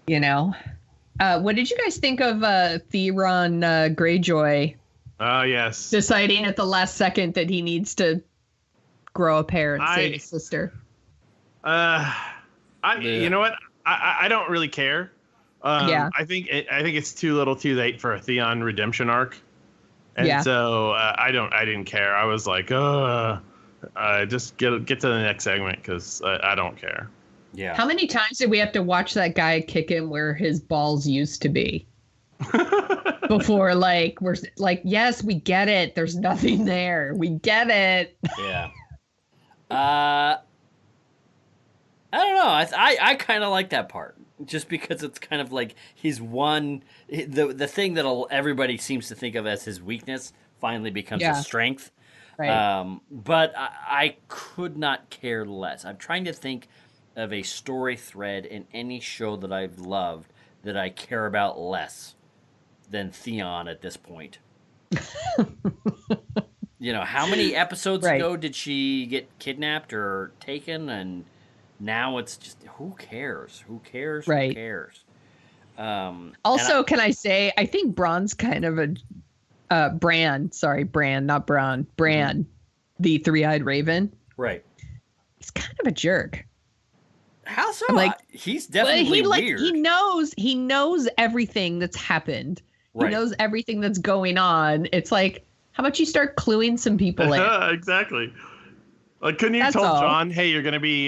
What did you guys think of Theron Greyjoy? Oh, yes. Deciding at the last second that he needs to grow a hair and save his sister. You know what? I don't really care. I think it's too little, too late for a Theon redemption arc, and so I didn't care. I was like, just get to the next segment because I don't care. Yeah. How many times did we have to watch that guy kick him where his balls used to be? Before, we're like, yes, we get it. There's nothing there. We get it. Yeah. I don't know. I kind of like that part, just because it's kind of like he's won the thing that everybody seems to think of as his weakness finally becomes his strength. Right. But I could not care less. I'm trying to think of a story thread in any show that I've loved that I care about less than Theon at this point. How many episodes ago did she get kidnapped or taken? And now it's just, who cares? Who cares? Right. Who cares? Also, can I say, I think Braun's kind of a Bran, not Braun. Bran, the three-eyed raven. Right. He's kind of a jerk. How so? He's Well, definitely weird. He knows everything that's happened. Right. He knows everything that's going on. It's like, how about you start cluing some people in? Exactly. Like, couldn't you tell Jon, hey, you're gonna be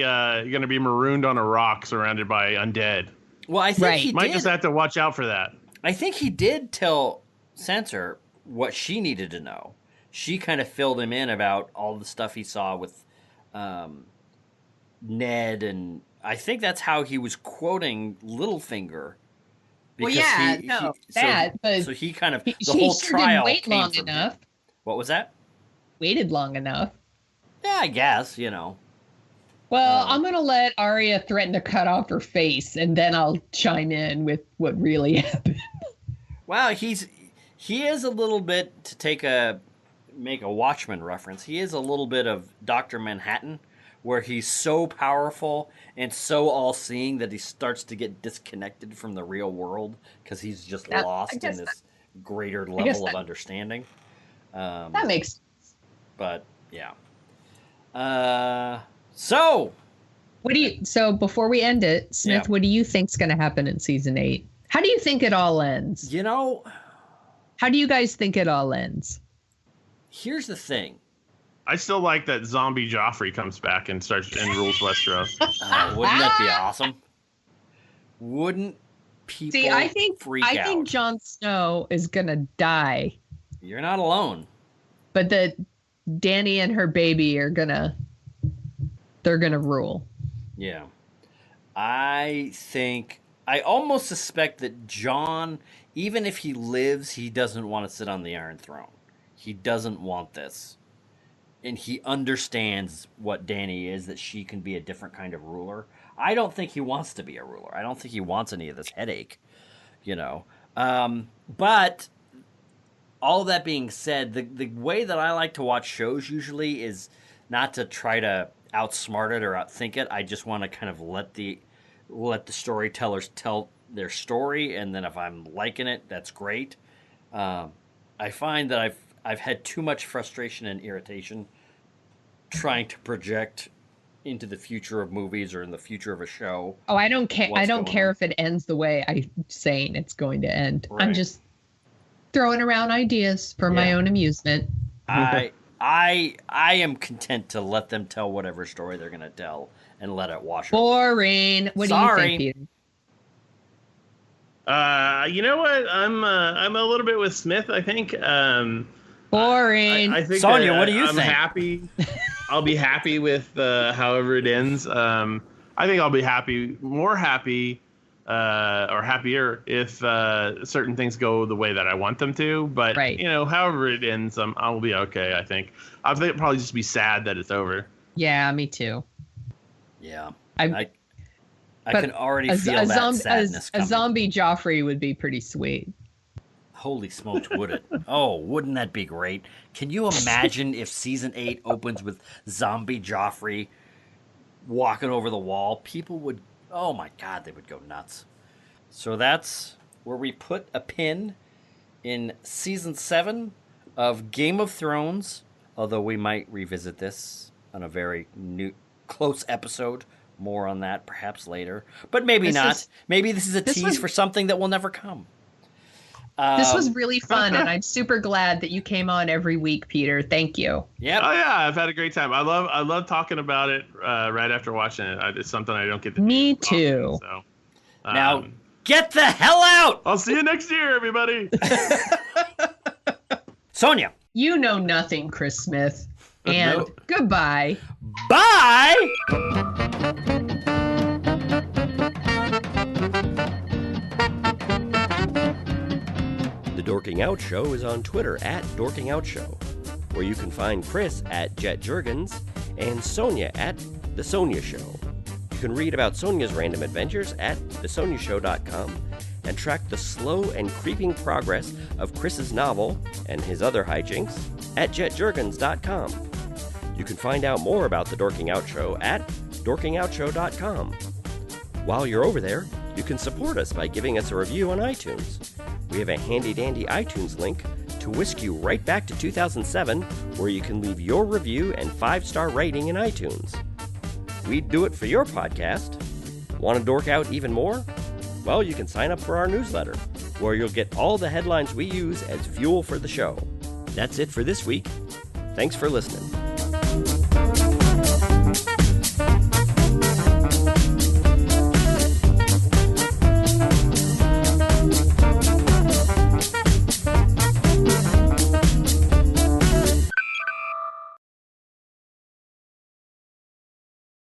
marooned on a rock surrounded by undead? Well, I think he might just have to watch out for that. I think he did tell Sansa what she needed to know. She kind of filled him in about all the stuff he saw with Ned, and I think that's how he was quoting Littlefinger. Well, yeah, so he kind of the whole sure trial didn't wait came long from enough. him. What was that? Waited long enough. Yeah, I guess, Well, I'm going to let Arya threaten to cut off her face, and then I'll chime in with what really happened. Wow, he is a little bit, to make a Watchmen reference, he is a little bit of Dr. Manhattan, where he's so powerful and so all-seeing that he starts to get disconnected from the real world because he's just lost in this greater level of understanding. That makes sense. But, yeah. So before we end it, Smith, what do you think's going to happen in season 8? How do you think it all ends? How do you guys think it all ends? Here's the thing. I still like that zombie Joffrey comes back and rules Westeros. Wouldn't that be awesome? wouldn't people See, I think out? Jon Snow is gonna die, You're not alone. but that Dany and her baby they're gonna rule. Yeah. I almost suspect that Jon, even if he lives, he doesn't want to sit on the Iron Throne. He doesn't want this. And he understands what Dany is, that she can be a different kind of ruler. I don't think he wants to be a ruler. I don't think he wants any of this headache, you know. But all that being said, the way that I like to watch shows usually is not to try to outsmart it or outthink it. I just want to kind of let the storytellers tell their story, and then if I'm liking it, that's great. I find that I've had too much frustration and irritation trying to project into the future of movies or in the future of a show. Oh, I don't care. I don't care if it ends the way I'm saying it's going to end. Right. I'm just throwing around ideas for my own amusement. I am content to let them tell whatever story they're going to tell and let it wash over. Boring. What do you think, Peter? You know what? I'm a little bit with Smith. I think. Boring. I think Sonia, what do you I'm think? Happy. I'll be happy with however it ends. I think I'll be more happy, or happier if certain things go the way that I want them to. But however it ends, I'll be okay. I think it'll probably just be sad that it's over. Yeah, me too. Yeah, I can already feel that sadness coming. A zombie Joffrey would be pretty sweet. Holy smokes, would it? Oh, wouldn't that be great? Can you imagine if season 8 opens with zombie Joffrey walking over the wall? People would, oh my God, they would go nuts. So that's where we put a pin in season 7 of Game of Thrones, although we might revisit this on a very close episode. More on that perhaps later, but maybe not. Maybe this is a tease for something that will never come. This was really fun, and I'm super glad that you came on every week, Peter. Thank you. Yeah. Oh yeah, I've had a great time. I love talking about it right after watching it. It's something I don't get to do. Me too. Often, so, now get the hell out. I'll see you next year, everybody. Sonia. You know nothing, Chris Smith. And goodbye. Bye. The Dorking Out Show is on Twitter at Dorking Out Show, where you can find Chris at Jet Jurgens and Sonia at The Sonia Show. You can read about Sonia's random adventures at thesoniashow.com and track the slow and creeping progress of Chris's novel and his other hijinks at jetjurgens.com. You can find out more about The Dorking Out Show at dorkingoutshow.com. While you're over there, you can support us by giving us a review on iTunes. We have a handy-dandy iTunes link to whisk you right back to 2007, where you can leave your review and 5-star rating in iTunes. We'd do it for your podcast. Want to dork out even more? Well, you can sign up for our newsletter, where you'll get all the headlines we use as fuel for the show. That's it for this week. Thanks for listening.